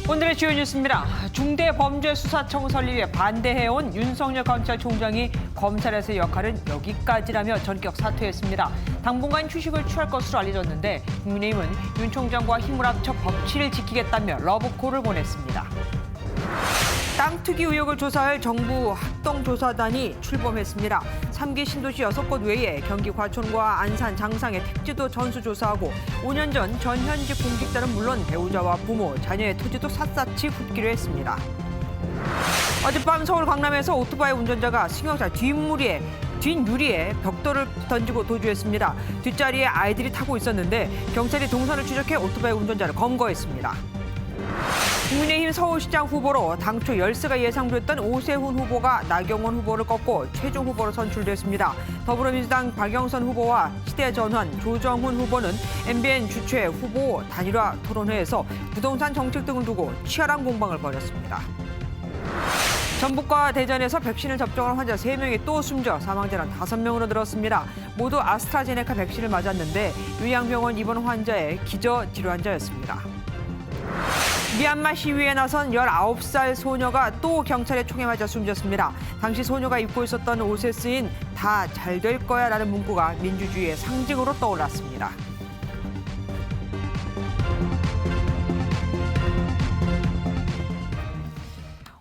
오늘의 주요 뉴스입니다. 중대범죄수사청 설립에 반대해온 윤석열 검찰총장이 검찰에서의 역할은 여기까지라며 전격 사퇴했습니다. 당분간 휴식을 취할 것으로 알려졌는데 국민의힘은 윤 총장과 힘을 합쳐 법치를 지키겠다며 러브콜을 보냈습니다. 땅 투기 의혹을 조사할 정부 합동조사단이 출범했습니다. 3기 신도시 6곳 외에 경기 과천과 안산, 장상의 택지도 전수조사하고 5년 전 전현직 공직자는 물론 배우자와 부모, 자녀의 토지도 샅샅이 훑기로 했습니다. 어젯밤 서울 강남에서 오토바이 운전자가 승용차 뒷유리에 벽돌을 던지고 도주했습니다. 뒷자리에 아이들이 타고 있었는데 경찰이 동선을 추적해 오토바이 운전자를 검거했습니다. 국민의힘 서울시장 후보로 당초 열세가 예상됐던 오세훈 후보가 나경원 후보를 꺾고 최종 후보로 선출됐습니다. 더불어민주당 박영선 후보와 시대전환 조정훈 후보는 MBN 주최 후보 단일화 토론회에서 부동산 정책 등을 두고 치열한 공방을 벌였습니다. 전북과 대전에서 백신을 접종한 환자 3명이 또 숨져 사망자는 5명으로 늘었습니다. 모두 아스트라제네카 백신을 맞았는데 요양병원 입원 환자의 기저질환자였습니다. 미얀마 시위에 나선 19살 소녀가 또 경찰의 총에 맞아 숨졌습니다. 당시 소녀가 입고 있었던 옷에 쓰인 다 잘 될 거야 라는 문구가 민주주의의 상징으로 떠올랐습니다.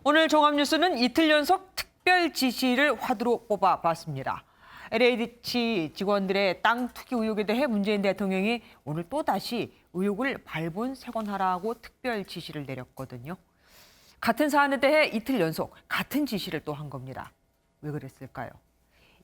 오늘 종합뉴스는 이틀 연속 특별 지시를 화두로 뽑아봤습니다. LH 직원들의 땅 투기 의혹에 대해 문재인 대통령이 오늘 또다시 의혹을 발본색원하라고 특별 지시를 내렸거든요. 같은 사안에 대해 이틀 연속 같은 지시를 또 한 겁니다. 왜 그랬을까요?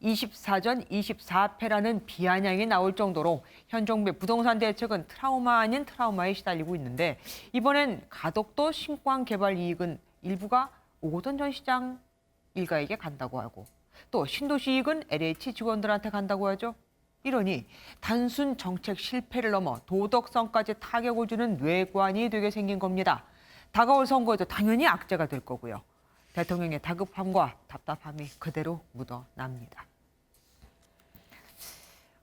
24전 24패라는 비아냥이 나올 정도로 현 정부의 부동산 대책은 트라우마 아닌 트라우마에 시달리고 있는데 이번엔 가덕도 신광 개발 이익은 일부가 오거돈 전 시장 일가에게 간다고 하고 또 신도시 이익은 LH 직원들한테 간다고 하죠. 이러니 단순 정책 실패를 넘어 도덕성까지 타격을 주는 뇌관이 되게 생긴 겁니다. 다가올 선거에도 당연히 악재가 될 거고요. 대통령의 다급함과 답답함이 그대로 묻어납니다.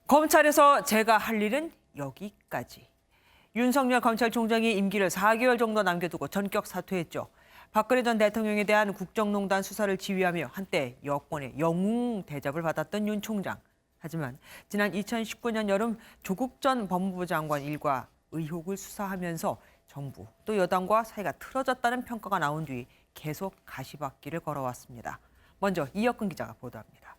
검찰에서 제가 할 일은 여기까지. 윤석열 검찰총장이 임기를 4개월 정도 남겨두고 전격 사퇴했죠. 박근혜 전 대통령에 대한 국정농단 수사를 지휘하며 한때 여권의 영웅 대접을 받았던 윤 총장. 하지만 지난 2019년 여름 조국 전 법무부 장관 일과 의혹을 수사하면서 정부 또 여당과 사이가 틀어졌다는 평가가 나온 뒤 계속 가시밭길을 걸어왔습니다. 먼저 이혁근 기자가 보도합니다.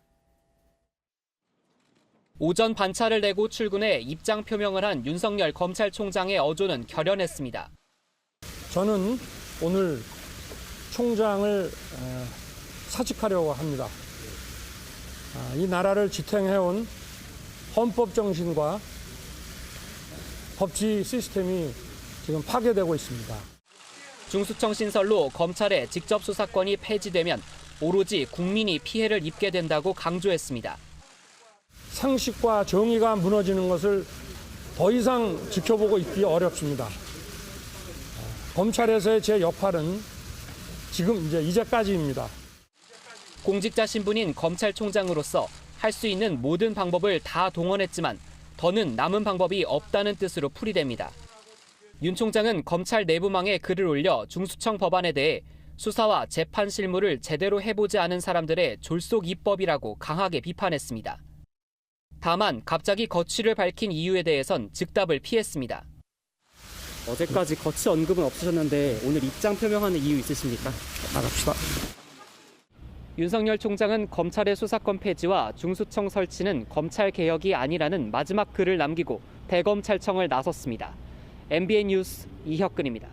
오전 반차를 내고 출근해 입장 표명을 한 윤석열 검찰총장의 어조는 결연했습니다. 저는 오늘 총장을 사직하려고 합니다. 이 나라를 지탱해온 헌법 정신과 법치 시스템이 지금 파괴되고 있습니다. 중수청 신설로 검찰의 직접 수사권이 폐지되면 오로지 국민이 피해를 입게 된다고 강조했습니다. 상식과 정의가 무너지는 것을 더 이상 지켜보고 있기 어렵습니다. 검찰에서의 제 역할은 지금 이제까지입니다. 공직자 신분인 검찰총장으로서 할 수 있는 모든 방법을 다 동원했지만 더는 남은 방법이 없다는 뜻으로 풀이됩니다. 윤 총장은 검찰 내부망에 글을 올려 중수청 법안에 대해 수사와 재판 실무를 제대로 해보지 않은 사람들의 졸속 입법이라고 강하게 비판했습니다. 다만 갑자기 거취를 밝힌 이유에 대해선 즉답을 피했습니다. 어제까지 거취 언급은 없으셨는데 오늘 입장 표명하는 이유 있으십니까? 나갑시다. 윤석열 총장은 검찰의 수사권 폐지와 중수청 설치는 검찰 개혁이 아니라는 마지막 글을 남기고 대검찰청을 나섰습니다. MBN 뉴스 이혁근입니다.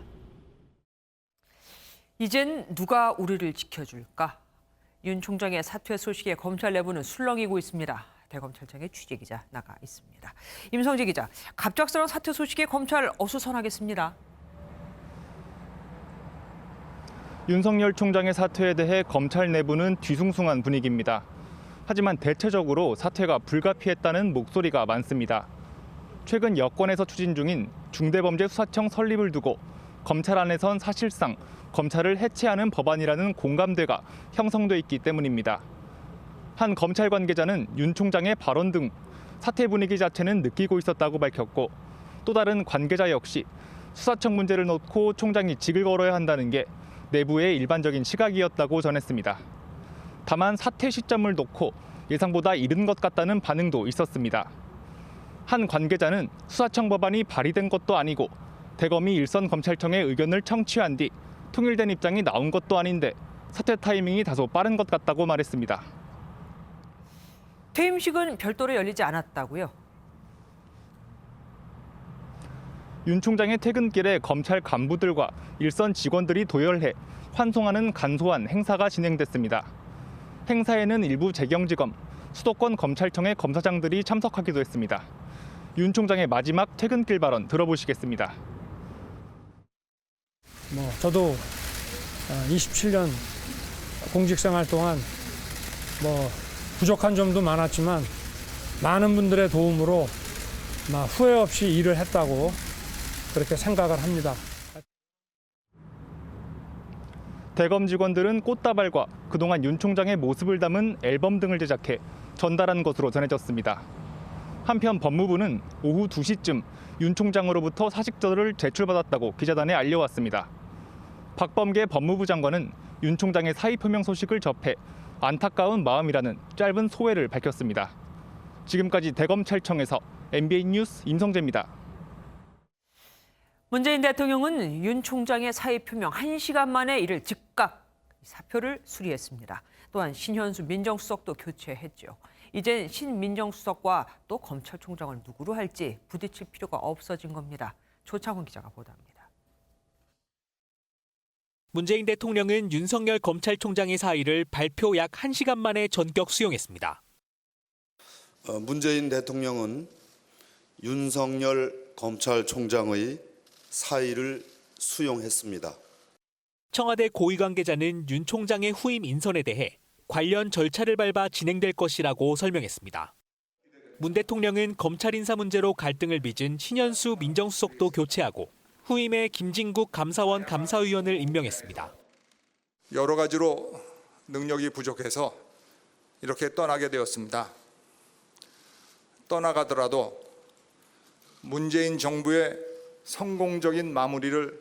이젠 누가 우리를 지켜줄까? 윤 총장의 사퇴 소식에 검찰 내부는 술렁이고 있습니다. 대검찰청의 취재기자 나가 있습니다. 임성재 기자, 갑작스러운 사퇴 소식에 검찰 어수선하겠습니다. 윤석열 총장의 사퇴에 대해 검찰 내부는 뒤숭숭한 분위기입니다. 하지만 대체적으로 사퇴가 불가피했다는 목소리가 많습니다. 최근 여권에서 추진 중인 중대범죄수사청 설립을 두고 검찰 안에선 사실상 검찰을 해체하는 법안이라는 공감대가 형성돼 있기 때문입니다. 한 검찰 관계자는 윤 총장의 발언 등 사퇴 분위기 자체는 느끼고 있었다고 밝혔고 또 다른 관계자 역시 수사청 문제를 놓고 총장이 직을 걸어야 한다는 게 내부의 일반적인 시각이었다고 전했습니다. 다만 사퇴 시점을 놓고 예상보다 이른 것 같다는 반응도 있었습니다. 한 관계자는 수사청 법안이 발의된 것도 아니고 대검이 일선 검찰청의 의견을 청취한 뒤 통일된 입장이 나온 것도 아닌데 사퇴 타이밍이 다소 빠른 것 같다고 말했습니다. 퇴임식은 별도로 열리지 않았다고요? 윤 총장의 퇴근길에 검찰 간부들과 일선 직원들이 도열해 환송하는 간소한 행사가 진행됐습니다. 행사에는 일부 재경지검, 수도권 검찰청의 검사장들이 참석하기도 했습니다. 윤 총장의 마지막 퇴근길 발언 들어보시겠습니다. 저도 27년 공직생활 동안 부족한 점도 많았지만 많은 분들의 도움으로 후회 없이 일을 했다고 그렇게 생각을 합니다. 대검 직원들은 꽃다발과 그동안 윤 총장의 모습을 담은 앨범 등을 제작해 전달한 것으로 전해졌습니다. 한편 법무부는 오후 2시쯤 윤 총장으로부터 사직서를 제출받았다고 기자단에 알려왔습니다. 박범계 법무부 장관은 윤 총장의 사의 표명 소식을 접해 안타까운 마음이라는 짧은 소회를 밝혔습니다. 지금까지 대검찰청에서 MBN 뉴스 임성재입니다. 문재인 대통령은 윤 총장의 사의 표명 1시간 만에 이를 즉각 사표를 수리했습니다. 또한 신현수 민정수석도 교체했죠. 이젠 신 민정수석과 또 검찰총장을 누구로 할지 부딪힐 필요가 없어진 겁니다. 조창훈 기자가 보도합니다. 문재인 대통령은 윤석열 검찰총장의 사의를 발표 약 1시간 만에 전격 수용했습니다. 문재인 대통령은 윤석열 검찰총장의 사의를 수용했습니다. 청와대 고위 관계자는 윤 총장의 후임 인선에 대해 관련 절차를 밟아 진행될 것이라고 설명했습니다. 문 대통령은 검찰 인사 문제로 갈등을 빚은 신현수 민정수석도 교체하고 후임에 김진국 감사원 감사위원을 임명했습니다. 여러 가지로 능력이 부족해서 이렇게 떠나게 되었습니다. 떠나가더라도 문재인 정부의 성공적인 마무리를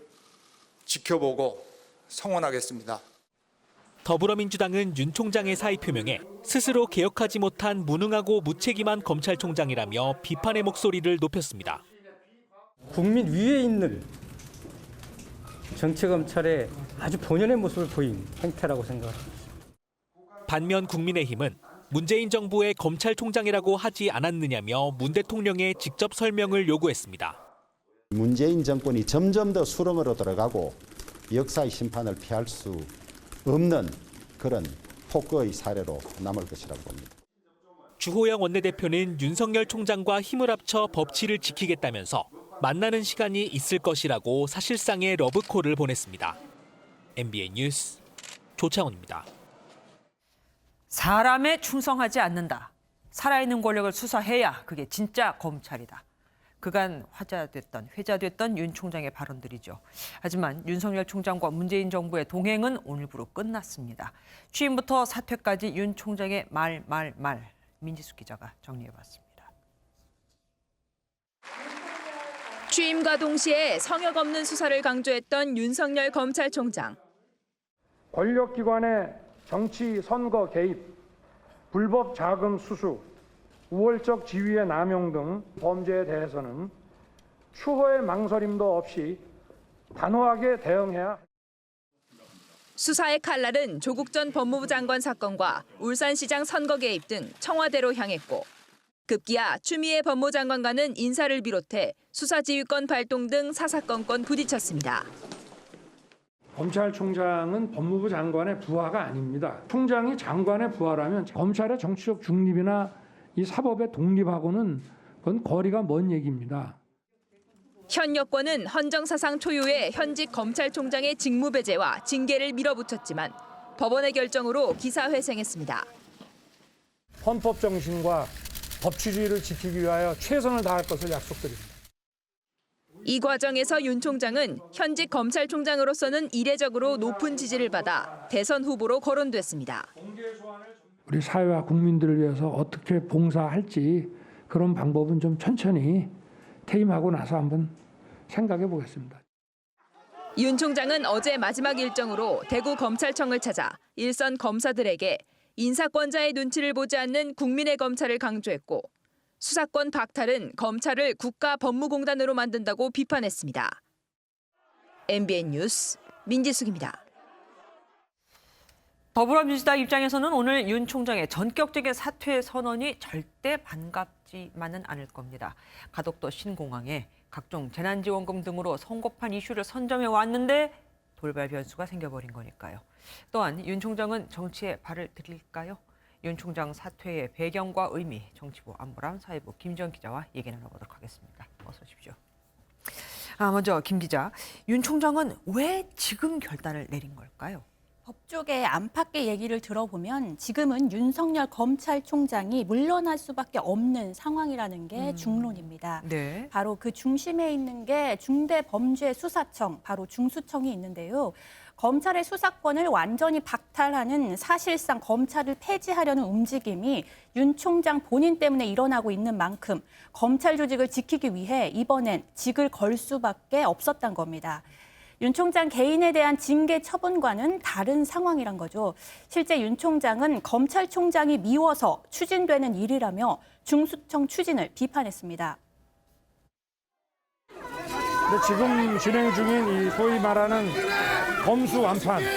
지켜보고 성원하겠습니다. 더불어민주당은 윤 총장의 사의 표명에 스스로 개혁하지 못한 무능하고 무책임한 검찰총장이라며 비판의 목소리를 높였습니다. 국민 위에 있는 정치검찰의 아주 본연의 모습을 보인 행태라고 생각합니다. 반면 국민의힘은 문재인 정부의 검찰총장이라고 하지 않았느냐며 문 대통령의 직접 설명을 요구했습니다. 문재인 정권이 점점 더 수렁으로 들어가고 역사의 심판을 피할 수 없는 그런 폭거의 사례로 남을 것이라고 봅니다. 주호영 원내대표는 윤석열 총장과 힘을 합쳐 법치를 지키겠다면서 만나는 시간이 있을 것이라고 사실상의 러브콜을 보냈습니다. MBN 뉴스 조창훈입니다. 사람에 충성하지 않는다. 살아있는 권력을 수사해야 그게 진짜 검찰이다. 그간 회자됐던 윤 총장의 발언들이죠. 하지만 윤석열 총장과 문재인 정부의 동행은 오늘부로 끝났습니다. 취임부터 사퇴까지 윤 총장의 말. 민지숙 기자가 정리해봤습니다. 취임과 동시에 성역 없는 수사를 강조했던 윤석열 검찰총장. 권력기관의 정치 선거 개입, 불법 자금 수수, 우월적 지위의 남용 등 범죄에 대해서는 추호의 망설임도 없이 단호하게 대응해야. 수사의 칼날은 조국 전 법무부 장관 사건과 울산시장 선거 개입 등 청와대로 향했고 급기야 추미애 법무장관과는 인사를 비롯해 수사지휘권 발동 등 사사건건 부딪혔습니다. 검찰총장은 법무부 장관의 부하가 아닙니다. 총장이 장관의 부하라면 검찰의 정치적 중립이나 이 사법의 독립하고는 그건 거리가 먼 얘기입니다. 현 여권은 헌정사상 초유의 현직 검찰총장의 직무배제와 징계를 밀어붙였지만 법원의 결정으로 기사회생했습니다. 헌법 정신과 법치주의를 지키기 위하여 최선을 다할 것을 약속드립니다. 이 과정에서 윤 총장은 현직 검찰총장으로서는 이례적으로 높은 지지를 받아 대선 후보로 거론됐습니다. 우리 사회와 국민들을 위해서 어떻게 봉사할지 그런 방법은 좀 천천히 퇴임하고 나서 한번 생각해 보겠습니다. 윤 총장은 어제 마지막 일정으로 대구 검찰청을 찾아 일선 검사들에게 인사권자의 눈치를 보지 않는 국민의 검찰을 강조했고 수사권 박탈은 검찰을 국가법무공단으로 만든다고 비판했습니다. MBN 뉴스 민지숙입니다. 더불어민주당 입장에서는 오늘 윤 총장의 전격적인 사퇴 선언이 절대 반갑지만은 않을 겁니다. 가덕도 신공항에 각종 재난지원금 등으로 성급한 이슈를 선점해 왔는데 돌발 변수가 생겨버린 거니까요. 또한 윤 총장은 정치에 발을 들일까요? 윤 총장 사퇴의 배경과 의미, 정치부 안보람 사회부 김지영 기자와 얘기 나눠보도록 하겠습니다. 어서 오십시오. 먼저 김 기자, 윤 총장은 왜 지금 결단을 내린 걸까요? 법조계 안팎의 얘기를 들어보면 지금은 윤석열 검찰총장이 물러날 수밖에 없는 상황이라는 게 중론입니다. 네. 바로 그 중심에 있는 게 중대범죄수사청, 바로 중수청이 있는데요. 검찰의 수사권을 완전히 박탈하는 사실상 검찰을 폐지하려는 움직임이 윤 총장 본인 때문에 일어나고 있는 만큼 검찰 조직을 지키기 위해 이번엔 직을 걸 수밖에 없었던 겁니다. 윤 총장 개인에 대한 징계 처분과는 다른 상황이란 거죠. 실제 윤 총장은 검찰총장이 미워서 추진되는 일이라며 중수청 추진을 비판했습니다. 근데 지금 진행 중인 이 소위 말하는 검수 완판이라고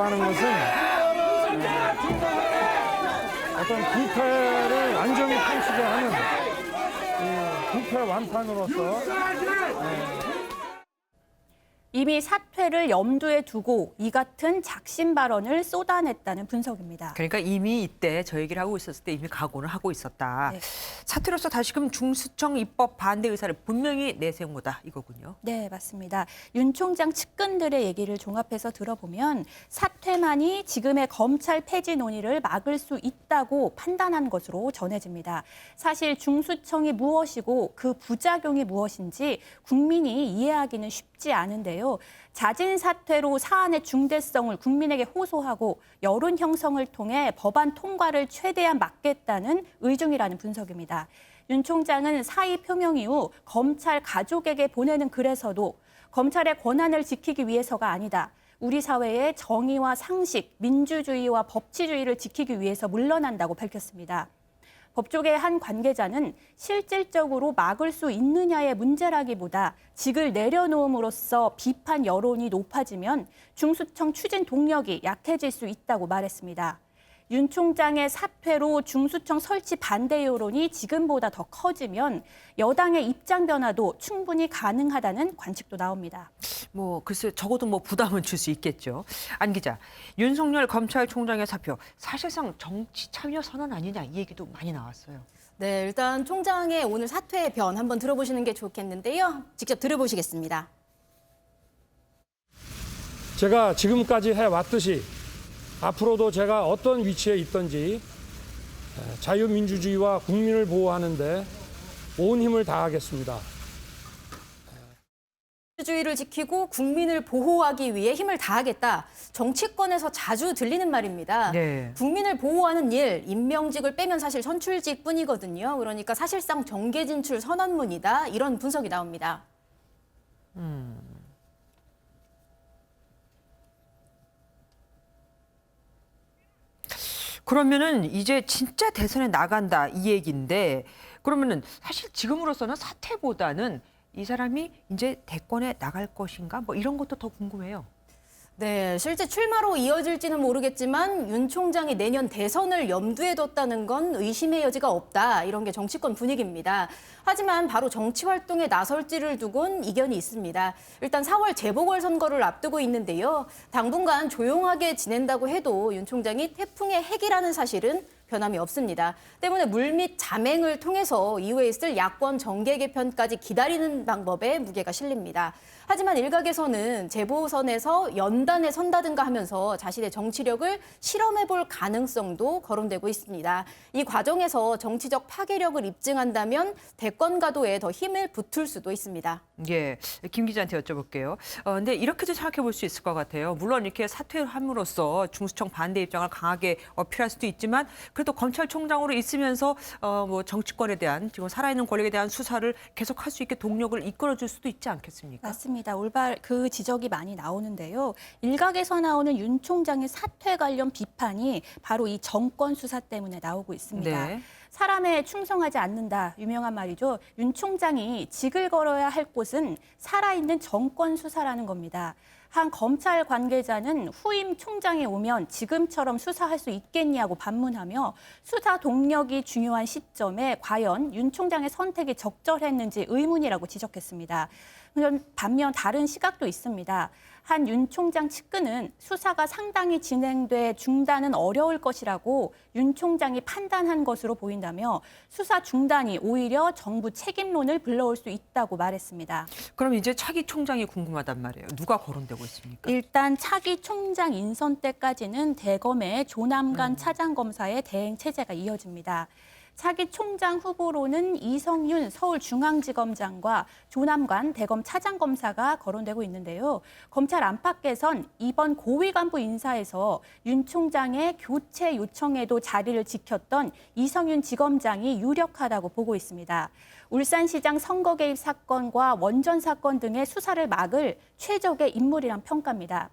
하는 것은 어떤 부패를 완전히 통치하는 부패 완판으로서 이미 사퇴를 염두에 두고 이 같은 작심 발언을 쏟아냈다는 분석입니다. 그러니까 이미 이때 저 얘기를 하고 있었을 때 이미 각오를 하고 있었다. 네. 사퇴로서 다시금 중수청 입법 반대 의사를 분명히 내세운 거다 이거군요. 네, 맞습니다. 윤 총장 측근들의 얘기를 종합해서 들어보면 사퇴만이 지금의 검찰 폐지 논의를 막을 수 있다고 판단한 것으로 전해집니다. 사실 중수청이 무엇이고 그 부작용이 무엇인지 국민이 이해하기는 쉽지 않은데요. 자진 사퇴로 사안의 중대성을 국민에게 호소하고 여론 형성을 통해 법안 통과를 최대한 막겠다는 의중이라는 분석입니다. 윤 총장은 사의 표명 이후 검찰 가족에게 보내는 글에서도 검찰의 권한을 지키기 위해서가 아니다. 우리 사회의 정의와 상식, 민주주의와 법치주의를 지키기 위해서 물러난다고 밝혔습니다. 법조계 한 관계자는 실질적으로 막을 수 있느냐의 문제라기보다 직을 내려놓음으로써 비판 여론이 높아지면 중수청 추진 동력이 약해질 수 있다고 말했습니다. 윤 총장의 사퇴로 중수청 설치 반대 여론이 지금보다 더 커지면 여당의 입장 변화도 충분히 가능하다는 관측도 나옵니다. 글쎄 적어도 부담은 줄 수 있겠죠. 안 기자, 윤석열 검찰총장의 사표 사실상 정치 참여 선언 아니냐 이 얘기도 많이 나왔어요. 네, 일단 총장의 오늘 사퇴의 변 한번 들어보시는 게 좋겠는데요. 직접 들어보시겠습니다. 제가 지금까지 해왔듯이 앞으로도 제가 어떤 위치에 있든지 자유민주주의와 국민을 보호하는 데 온 힘을 다하겠습니다. 민주주의를 지키고 국민을 보호하기 위해 힘을 다하겠다. 정치권에서 자주 들리는 말입니다. 네. 국민을 보호하는 일, 임명직을 빼면 사실 선출직뿐이거든요. 그러니까 사실상 정계 진출 선언문이다. 이런 분석이 나옵니다. 그러면은 이제 진짜 대선에 나간다 이 얘기인데 그러면은 사실 지금으로서는 사퇴보다는 이 사람이 이제 대권에 나갈 것인가 이런 것도 더 궁금해요. 네, 실제 출마로 이어질지는 모르겠지만 윤 총장이 내년 대선을 염두에 뒀다는 건 의심의 여지가 없다. 이런 게 정치권 분위기입니다. 하지만 바로 정치 활동에 나설지를 두곤 이견이 있습니다. 일단 4월 재보궐선거를 앞두고 있는데요. 당분간 조용하게 지낸다고 해도 윤 총장이 태풍의 핵이라는 사실은 변함이 없습니다. 때문에 물밑 자맹을 통해서 이후에 있을 야권 정계 개편까지 기다리는 방법에 무게가 실립니다. 하지만 일각에서는 재보선에서 연단에 선다든가 하면서 자신의 정치력을 실험해볼 가능성도 거론되고 있습니다. 이 과정에서 정치적 파괴력을 입증한다면 대권 가도에 더 힘을 붙을 수도 있습니다. 예, 김 기자한테 여쭤볼게요. 근데 이렇게도 생각해 볼 수 있을 것 같아요. 물론 이렇게 사퇴함으로써 중수청 반대 입장을 강하게 어필할 수도 있지만 그래도 검찰총장으로 있으면서 정치권에 대한 지금 살아있는 권력에 대한 수사를 계속할 수 있게 동력을 이끌어줄 수도 있지 않겠습니까? 맞습니다. 맞습니다. 올바른 그 지적이 많이 나오는데요. 일각에서 나오는 윤 총장의 사퇴 관련 비판이 바로 이 정권 수사 때문에 나오고 있습니다. 네. 사람에 충성하지 않는다. 유명한 말이죠. 윤 총장이 직을 걸어야 할 곳은 살아있는 정권 수사라는 겁니다. 한 검찰 관계자는 후임 총장이 오면 지금처럼 수사할 수 있겠냐고 반문하며 수사 동력이 중요한 시점에 과연 윤 총장의 선택이 적절했는지 의문이라고 지적했습니다. 반면 다른 시각도 있습니다. 한 윤 총장 측근은 수사가 상당히 진행돼 중단은 어려울 것이라고 윤 총장이 판단한 것으로 보인다며 수사 중단이 오히려 정부 책임론을 불러올 수 있다고 말했습니다. 그럼 이제 차기 총장이 궁금하단 말이에요. 누가 거론되고 있습니까? 일단 차기 총장 인선 때까지는 대검의 조남관 차장검사의 대행 체제가 이어집니다. 차기 총장 후보로는 이성윤 서울중앙지검장과 조남관 대검 차장검사가 거론되고 있는데요. 검찰 안팎에선 이번 고위 간부 인사에서 윤 총장의 교체 요청에도 자리를 지켰던 이성윤 지검장이 유력하다고 보고 있습니다. 울산시장 선거 개입 사건과 원전 사건 등의 수사를 막을 최적의 인물이란 평가입니다.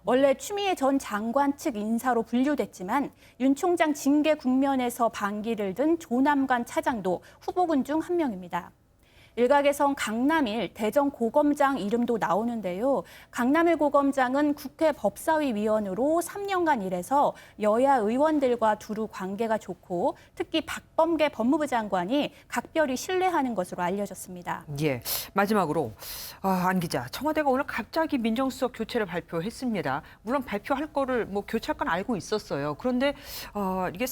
원래 추미애 전 장관 측 인사로 분류됐지만 윤 총장 징계 국면에서 반기를 든 조남관 차장도 후보군 중 한 명입니다. 일각에선 강남일 대전 고검장 이름도 나오는데요. 강남일 고검장은 국회 법사위 위원으로 3년간 일해서 여야 의원들과 두루 관계가 좋고 특히 박범계 법무부 장관이 각별히 신뢰하는 것으로 알려졌습니다. 예, 마지막으로 안 기자, 청와대가 오늘 갑자기 민정수석 교체를 발표했습니다. 물론 발표할 거를 교체할 건 알고 있었어요. 그런데 이게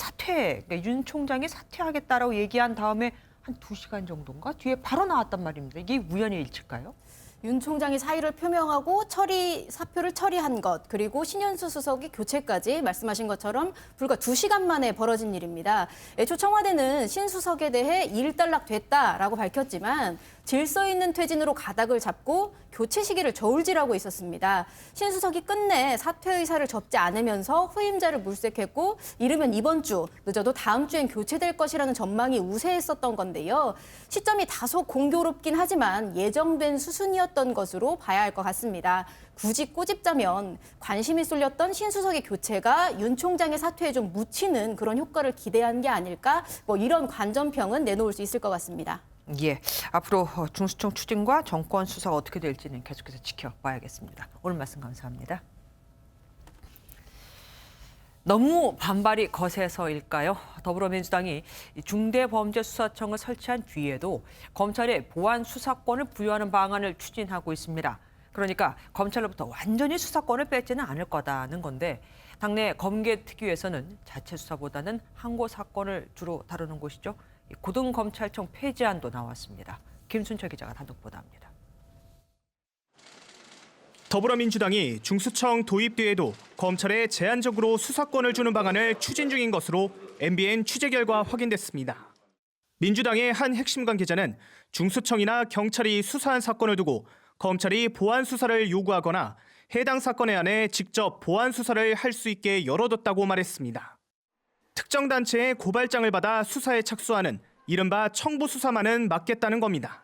그러니까 윤 총장이 사퇴하겠다라고 얘기한 다음에 한 2시간 정도인가 뒤에 바로 나왔단 말입니다. 이게 우연의 일치일까요? 윤 총장이 사의를 표명하고 사표를 처리한 것, 그리고 신현수 수석이 교체까지 말씀하신 것처럼 불과 2시간 만에 벌어진 일입니다. 애초 청와대는 신 수석에 대해 일단락됐다라고 밝혔지만 질서 있는 퇴진으로 가닥을 잡고 교체 시기를 저울질하고 있었습니다. 신 수석이 끝내 사퇴 의사를 접지 않으면서 후임자를 물색했고 이르면 이번 주, 늦어도 다음 주엔 교체될 것이라는 전망이 우세했었던 건데요. 시점이 다소 공교롭긴 하지만 예정된 수순이었던 것으로 봐야 할 것 같습니다. 굳이 꼬집자면 관심이 쏠렸던 신 수석의 교체가 윤 총장의 사퇴에 좀 묻히는 그런 효과를 기대한 게 아닐까? 이런 관전평은 내놓을 수 있을 것 같습니다. 예, 앞으로 중수청 추진과 정권 수사가 어떻게 될지는 계속해서 지켜봐야겠습니다. 오늘 말씀 감사합니다. 너무 반발이 거세서일까요? 더불어민주당이 중대범죄수사청을 설치한 뒤에도 검찰에 보안 수사권을 부여하는 방안을 추진하고 있습니다. 그러니까 검찰로부터 완전히 수사권을 뺏지는 않을 거다는 건데 당내 검개특위에서는 자체 수사보다는 항고 사건을 주로 다루는 곳이죠. 고등검찰청 폐지안도 나왔습니다. 김순철 기자가 단독 보도합니다. 더불어민주당이 중수청 도입 뒤에도 검찰에 제한적으로 수사권을 주는 방안을 추진 중인 것으로 MBN 취재 결과 확인됐습니다. 민주당의 한 핵심 관계자는 중수청이나 경찰이 수사한 사건을 두고 검찰이 보안 수사를 요구하거나 해당 사건에 한해 직접 보안 수사를 할 수 있게 열어뒀다고 말했습니다. 특정 단체의 고발장을 받아 수사에 착수하는 이른바 청부 수사만은 막겠다는 겁니다.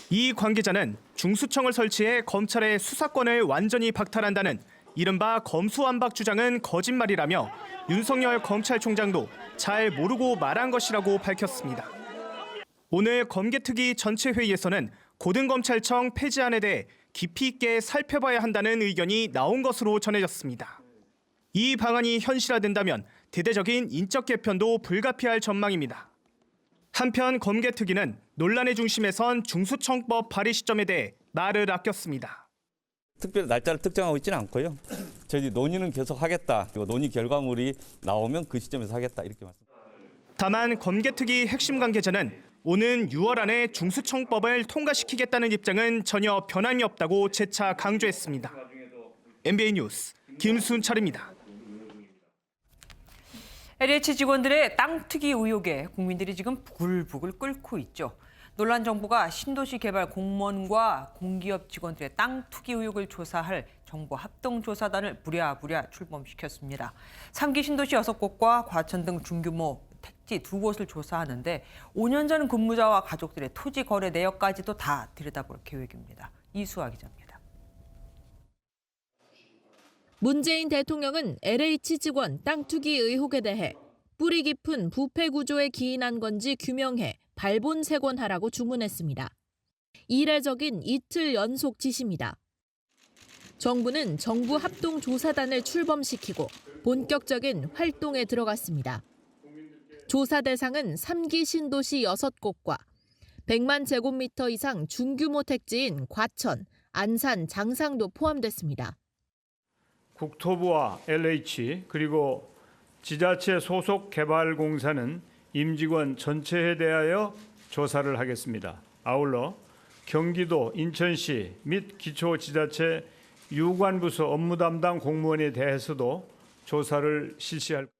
이 관계자는 중수청을 설치해 검찰의 수사권을 완전히 박탈한다는 이른바 검수완박 주장은 거짓말이라며 윤석열 검찰총장도 잘 모르고 말한 것이라고 밝혔습니다. 오늘 검개특위 전체 회의에서는 고등검찰청 폐지안에 대해 깊이 있게 살펴봐야 한다는 의견이 나온 것으로 전해졌습니다. 이 방안이 현실화된다면 대대적인 인적 개편도 불가피할 전망입니다. 한편 검개특위는 논란의 중심에 선 중수청법 발의 시점에 대해 말을 아꼈습니다. 특별히 날짜를 특정하고 있지는 않고요. 저희 논의는 계속 하겠다. 그리고 논의 결과물이 나오면 그 시점에서 하겠다 이렇게 말씀드립니다. 다만 검개특위 핵심 관계자는 오는 6월 안에 중수청법을 통과시키겠다는 입장은 전혀 변함이 없다고 재차 강조했습니다. MBN 뉴스 김순철입니다. LH 직원들의 땅 투기 의혹에 국민들이 지금 부글부글 끓고 있죠. 논란 정부가 신도시 개발 공무원과 공기업 직원들의 땅 투기 의혹을 조사할 정부 합동조사단을 부랴부랴 출범시켰습니다. 3기 신도시 6곳과 과천 등 중규모 택지 2곳을 조사하는데 5년 전 근무자와 가족들의 토지 거래 내역까지도 다 들여다볼 계획입니다. 이수아 기자입니다. 문재인 대통령은 LH 직원 땅 투기 의혹에 대해 뿌리 깊은 부패 구조에 기인한 건지 규명해 발본색원하라고 주문했습니다. 이례적인 이틀 연속 지시입니다. 정부는 정부 합동조사단을 출범시키고 본격적인 활동에 들어갔습니다. 조사 대상은 3기 신도시 6곳과 100만 제곱미터 이상 중규모 택지인 과천, 안산, 장상도 포함됐습니다. 국토부와 LH 그리고 지자체 소속 개발공사는 임직원 전체에 대하여 조사를 하겠습니다. 아울러 경기도 인천시 및 기초지자체 유관부서 업무 담당 공무원에 대해서도 조사를 실시할 것입니다.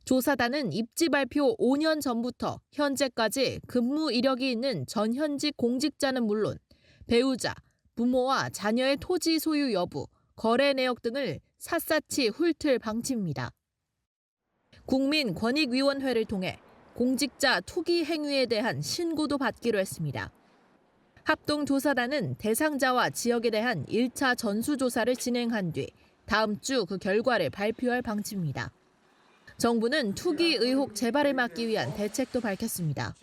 조사단은 입지 발표 5년 전부터 현재까지 근무 이력이 있는 전현직 공직자는 물론 배우자, 부모와 자녀의 토지 소유 여부, 거래 내역 등을 샅샅이 훑을 방침입니다. 국민권익위원회를 통해 공직자 투기 행위에 대한 신고도 받기로 했습니다. 합동조사단은 대상자와 지역에 대한 1차 전수조사를 진행한 뒤 다음 주 그 결과를 발표할 방침입니다. 정부는 투기 의혹 재발을 막기 위한 대책도 밝혔습니다.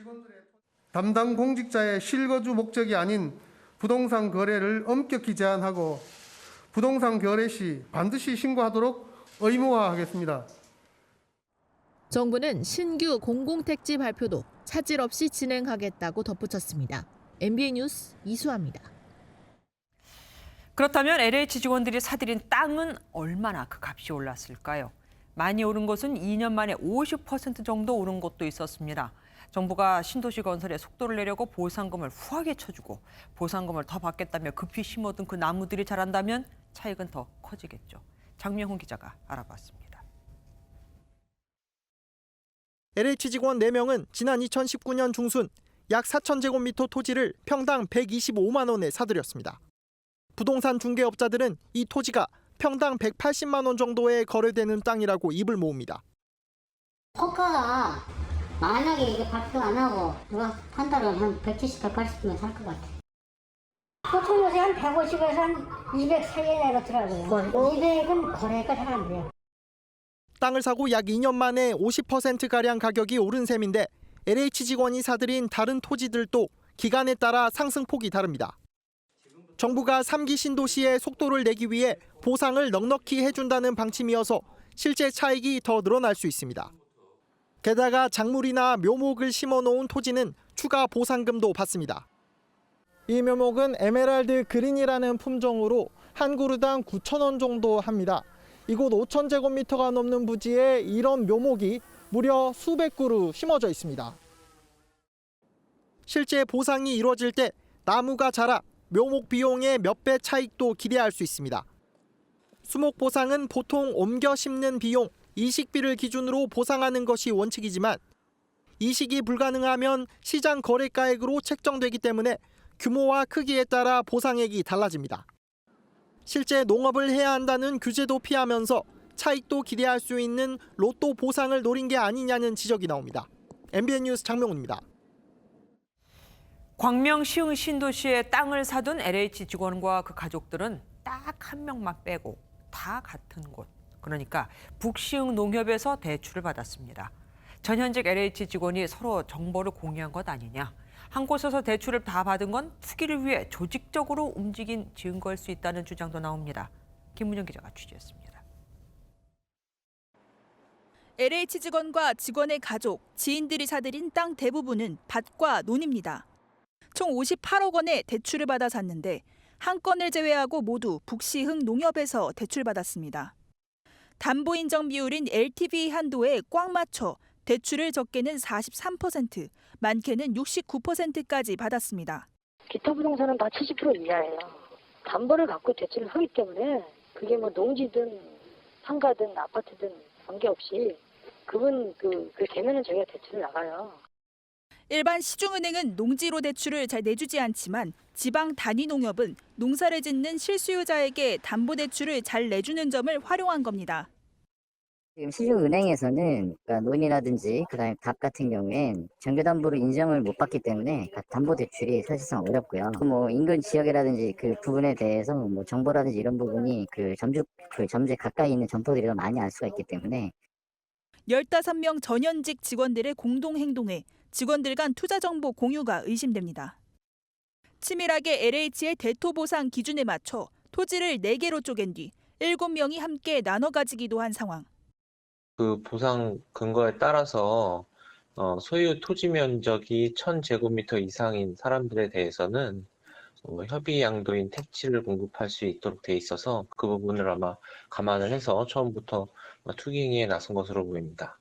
담당 공직자의 실거주 목적이 아닌 부동산 거래를 엄격히 제한하고 부동산 거래 시 반드시 신고하도록 의무화하겠습니다. 정부는 신규 공공택지 발표도 차질 없이 진행하겠다고 덧붙였습니다. MBN 뉴스 이수아입니다. 그렇다면 LH 직원들이 사들인 땅은 얼마나 그 값이 올랐을까요? 많이 오른 곳은 2년 만에 50% 정도 오른 곳도 있었습니다. 정부가 신도시 건설에 속도를 내려고 보상금을 후하게 쳐주고 보상금을 더 받겠다며 급히 심어둔 그 나무들이 자란다면 차익은 더 커지겠죠. 장명훈 기자가 알아봤습니다. LH 직원 4명은 지난 2019년 중순 약 4,000제곱미터 토지를 평당 125만 원에 사들였습니다. 부동산 중개업자들은 이 토지가 평당 180만 원 정도에 거래되는 땅이라고 입을 모읍니다. 호가가 만약에 이게 발표 안 하고 누가 판단을 한 170, 180면 살 것 같아. 보통 요새 한 150에서 한 200 사이에 내놓더라고요. 200은 거래가 잘 안 돼요. 땅을 사고 약 2년 만에 50%가량 가격이 오른 셈인데 LH 직원이 사들인 다른 토지들도 기간에 따라 상승폭이 다릅니다. 정부가 3기 신도시에 속도를 내기 위해 보상을 넉넉히 해준다는 방침이어서 실제 차익이 더 늘어날 수 있습니다. 게다가 작물이나 묘목을 심어놓은 토지는 추가 보상금도 받습니다. 이 묘목은 에메랄드 그린이라는 품종으로 한 그루당 9,000원 정도 합니다. 이곳 5,000제곱미터가 넘는 부지에 이런 묘목이 무려 수백 그루 심어져 있습니다. 실제 보상이 이루어질 때 나무가 자라 묘목 비용의 몇 배 차익도 기대할 수 있습니다. 수목 보상은 보통 옮겨 심는 비용, 이식비를 기준으로 보상하는 것이 원칙이지만 이식이 불가능하면 시장 거래가액으로 책정되기 때문에 규모와 크기에 따라 보상액이 달라집니다. 실제 농업을 해야 한다는 규제도 피하면서 차익도 기대할 수 있는 로또 보상을 노린 게 아니냐는 지적이 나옵니다. MBN 뉴스 장명훈입니다. 광명 시흥 신도시에 땅을 사둔 LH 직원과 그 가족들은 딱 한 명만 빼고 다 같은 곳, 그러니까 북시흥 농협에서 대출을 받았습니다. 전현직 LH 직원이 서로 정보를 공유한 것 아니냐. 한 곳에서 대출을 다 받은 건 투기를 위해 조직적으로 움직인 증거일 수 있다는 주장도 나옵니다. 김문영 기자가 취재했습니다. LH 직원과 직원의 가족, 지인들이 사들인 땅 대부분은 밭과 논입니다. 총 58억 원의 대출을 받아 샀는데 한 건을 제외하고 모두 북시흥 농협에서 대출받았습니다. 담보 인정 비율인 LTV 한도에 꽉 맞춰 대출을 적게는 43%, 많게는 69%까지 받았습니다. 기타 부동산은 다 70% 이하예요. 담보를 갖고 대출을 하기 때문에 그게 뭐 농지든 상가든 아파트든 관계없이 그분 그 되면은 저희가 대출을 나가요. 일반 시중은행은 농지로 대출을 잘 내주지 않지만 지방 단위 농협은 농사를 짓는 실수요자에게 담보대출을 잘 내주는 점을 활용한 겁니다. 지금 시중은행에서는 그러니까 논이라든지 그다음에 갑 같은 경우엔 정규담보로 인정을 못 받기 때문에 담보 대출이 사실상 어렵고요. 뭐 인근 지역이라든지 그 부분에 대해서 뭐 정보라든지 이런 부분이 그 점주에 가까이 있는 점포들이 더 많이 알 수가 있기 때문에 15명 전현직 직원들의 공동 행동에 직원들 간 투자 정보 공유가 의심됩니다. 치밀하게 LH의 대토 보상 기준에 맞춰 토지를 4개로 쪼갠 뒤 7명이 함께 나눠 가지기도 한 상황. 그 보상 근거에 따라서 소유 토지 면적이 1000제곱미터 이상인 사람들에 대해서는 협의 양도인 택지를 공급할 수 있도록 돼 있어서 그 부분을 아마 감안을 해서 처음부터 투기 행위에 나선 것으로 보입니다.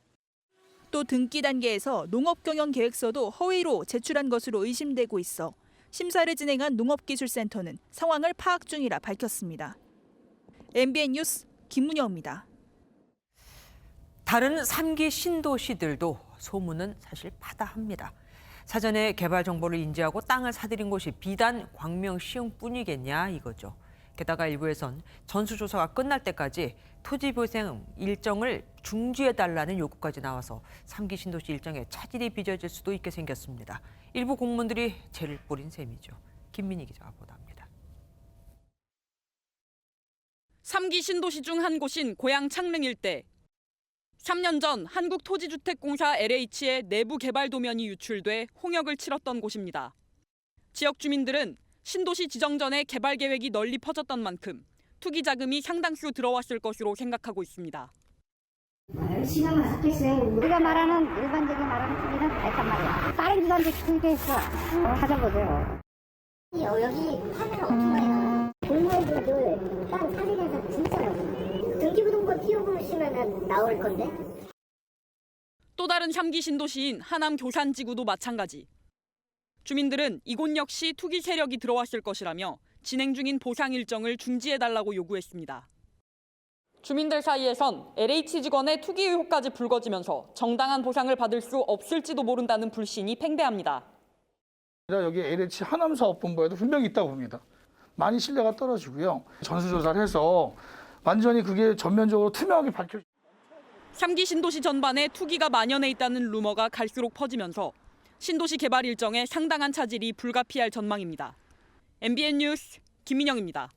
또 등기 단계에서 농업경영계획서도 허위로 제출한 것으로 의심되고 있어 심사를 진행한 농업기술센터는 상황을 파악 중이라 밝혔습니다. MBN 뉴스 김문영입니다. 다른 3기 신도시들도 소문은 사실 파다합니다. 사전에 개발 정보를 인지하고 땅을 사들인 곳이 비단 광명시흥뿐이겠냐 이거죠. 게다가 일부에선 전수조사가 끝날 때까지 토지 보상 일정을 중지해달라는 요구까지 나와서 3기 신도시 일정에 차질이 빚어질 수도 있게 생겼습니다. 일부 공무원들이 죄를 뿌린 셈이죠. 김민희 기자가 보도합니다. 3기 신도시 중 한 곳인 고양 창릉 일대. 3년 전 한국토지주택공사 LH의 내부 개발 도면이 유출돼 홍역을 치렀던 곳입니다. 지역 주민들은 신도시 지정 전에 개발 계획이 널리 퍼졌던 만큼 투기 자금이 상당수 들어왔을 것으로 생각하고 있습니다. 신경을 섞겠어요. 우리가 말하는 일반적인 말하는 투기는 알단 말이야. 다른 기관들 투기했어. 찾아보세요. 여기 카메라 엄청 많이 나와요. 공무원들도 땅 사진에서 진짜 많아요. 등기부등본 띄워보시면 나올 건데. 또 다른 3기 신도시인 하남 교산지구도 마찬가지. 주민들은 이곳 역시 투기 세력이 들어왔을 것이라며 진행 중인 보상 일정을 중지해달라고 요구했습니다. 주민들 사이에선 LH 직원의 투기 의혹까지 불거지면서 정당한 보상을 받을 수 없을지도 모른다는 불신이 팽배합니다. 여기 LH 하남사업본부에도 분명히 있다고 봅니다. 많이 신뢰가 떨어지고요. 전수조사를 해서 완전히 그게 전면적으로 투명하게 밝혀. 3기 신도시 전반에 투기가 만연해 있다는 루머가 갈수록 퍼지면서 신도시 개발 일정에 상당한 차질이 불가피할 전망입니다. MBN 뉴스 김민영입니다.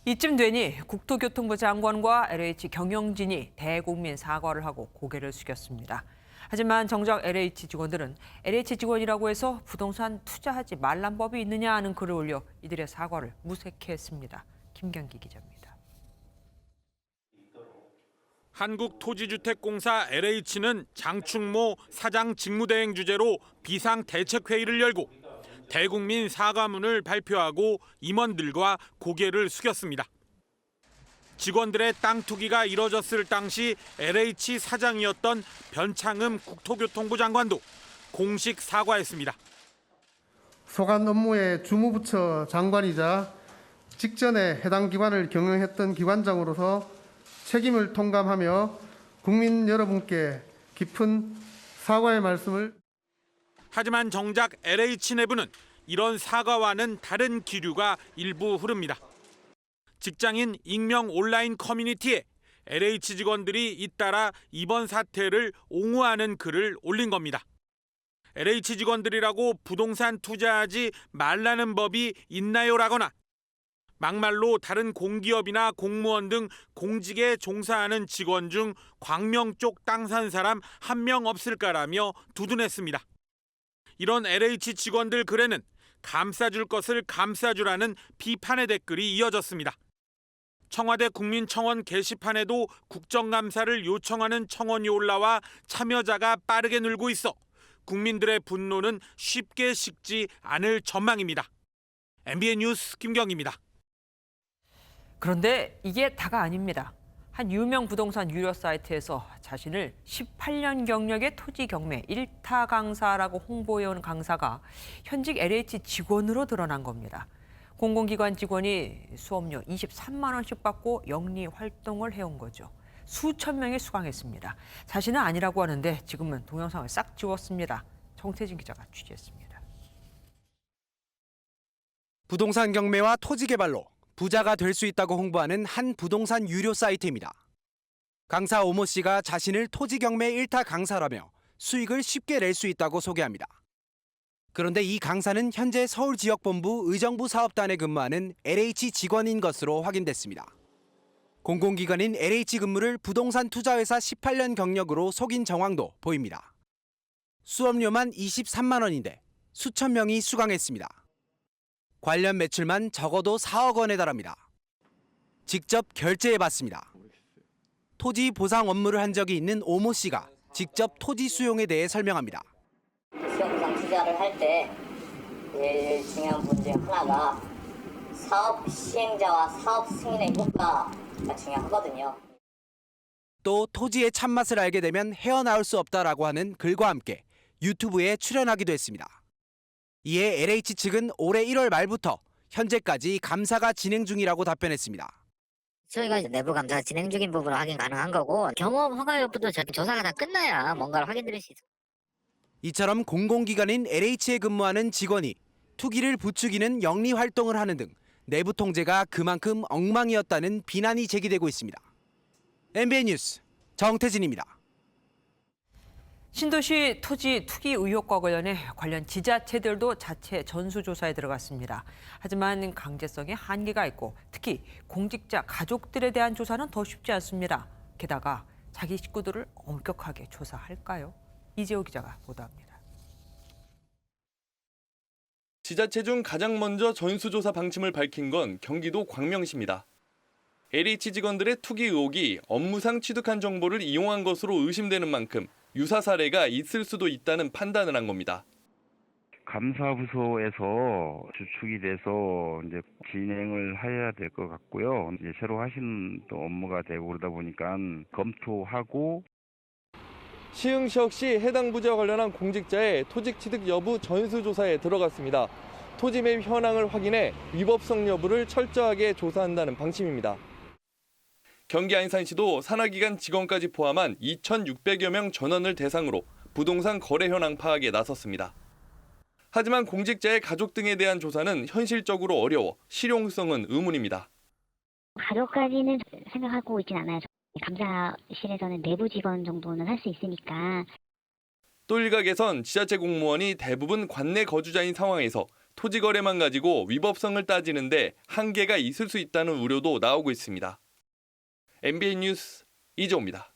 이쯤 되니 국토교통부 장관과 LH 경영진이 대국민 사과를 하고 고개를 숙였습니다. 하지만 정작 LH 직원들은 LH 직원이라고 해서 부동산 투자하지 말란 법이 있느냐 하는 글을 올려 이들의 사과를 무색해했습니다. 김경기 기자입니다. 한국토지주택공사 LH는 장충모 사장 직무대행 주재로 비상대책회의를 열고 대국민 사과문을 발표하고 임원들과 고개를 숙였습니다. 직원들의 땅 투기가 이뤄졌을 당시 LH 사장이었던 변창흠 국토교통부 장관도 공식 사과했습니다. 소관 업무의 주무부처 장관이자 직전에 해당 기관을 경영했던 기관장으로서 책임을 통감하며 국민 여러분께 깊은 사과의 말씀을. 하지만 정작 LH 내부는 이런 사과와는 다른 기류가 일부 흐릅니다. 직장인 익명 온라인 커뮤니티에 LH 직원들이 잇따라 이번 사태를 옹호하는 글을 올린 겁니다. LH 직원들이라고 부동산 투자하지 말라는 법이 있나요라거나 막말로 다른 공기업이나 공무원 등 공직에 종사하는 직원 중 광명 쪽 땅 산 사람 한 명 없을까라며 두둔했습니다. 이런 LH 직원들 글에는 감싸줄 것을 감싸주라는 비판의 댓글이 이어졌습니다. 청와대 국민청원 게시판에도 국정감사를 요청하는 청원이 올라와 참여자가 빠르게 늘고 있어 국민들의 분노는 쉽게 식지 않을 전망입니다. MBN 뉴스 김경희입니다. 그런데 이게 다가 아닙니다. 한 유명 부동산 유료 사이트에서 자신을 18년 경력의 토지 경매 1타 강사라고 홍보해온 강사가 현직 LH 직원으로 드러난 겁니다. 공공기관 직원이 수업료 23만 원씩 받고 영리 활동을 해온 거죠. 수천 명이 수강했습니다. 자신은 아니라고 하는데 지금은 동영상을 싹 지웠습니다. 정태진 기자가 취재했습니다. 부동산 경매와 토지 개발로 부자가 될 수 있다고 홍보하는 한 부동산 유료 사이트입니다. 강사 오모 씨가 자신을 토지 경매 1타 강사라며 수익을 쉽게 낼 수 있다고 소개합니다. 그런데 이 강사는 현재 서울지역본부 의정부 사업단에 근무하는 LH 직원인 것으로 확인됐습니다. 공공기관인 LH 근무를 부동산 투자회사 18년 경력으로 속인 정황도 보입니다. 수업료만 23만 원인데 수천 명이 수강했습니다. 관련 매출만 적어도 4억 원에 달합니다. 직접 결제해봤습니다. 토지 보상 업무를 한 적이 있는 오모 씨가 직접 토지 수용에 대해 설명합니다. 수용 보상 투자를 할 때 제일 중요한 부분 중 하나가 사업 시행자와 사업 승인의 효과가 중요하거든요. 또 토지의 참맛을 알게 되면 헤어나올 수 없다라고 하는 글과 함께 유튜브에 출연하기도 했습니다. 이에 LH 측은 올해 1월 말부터 현재까지 감사가 진행 중이라고 답변했습니다. 저희가 내부 감사 진행 중인 부분을 확인 가능한 거고 경험 허가 여부도 조사가 다 끝나야 뭔가를 확인드릴 수 있어요. 이처럼 공공기관인 LH에 근무하는 직원이 투기를 부추기는 영리 활동을 하는 등 내부 통제가 그만큼 엉망이었다는 비난이 제기되고 있습니다. MBN 뉴스 정태진입니다. 신도시 토지 투기 의혹과 관련 지자체들도 자체 전수조사에 들어갔습니다. 하지만 강제성에 한계가 있고 특히 공직자 가족들에 대한 조사는 더 쉽지 않습니다. 게다가 자기 식구들을 엄격하게 조사할까요? 이재호 기자가 보도합니다. 지자체 중 가장 먼저 전수조사 방침을 밝힌 건 경기도 광명시입니다. LH 직원들의 투기 의혹이 업무상 취득한 정보를 이용한 것으로 의심되는 만큼 유사 사례가 있을 수도 있다는 판단을 한 겁니다. 감사부서에서 주축이 돼서 이제 진행을 해야 될 것 같고요. 이제 새로 하신 또 업무가 되고 그러다 보니까 검토하고. 시흥시 역시 해당 부지와 관련한 공직자의 토지 취득 여부 전수조사에 들어갔습니다. 토지 매입 현황을 확인해 위법성 여부를 철저하게 조사한다는 방침입니다. 경기 안산시도 산하기관 직원까지 포함한 2,600여 명 전원을 대상으로 부동산 거래 현황 파악에 나섰습니다. 하지만 공직자의 가족 등에 대한 조사는 현실적으로 어려워 실용성은 의문입니다. 가족까지는 생각하고 있진 않아요. 감사실에서는 내부 직원 정도는 할 수 있으니까. 또 일각에선 지자체 공무원이 대부분 관내 거주자인 상황에서 토지 거래만 가지고 위법성을 따지는데 한계가 있을 수 있다는 우려도 나오고 있습니다. MBN 뉴스 이재호입니다.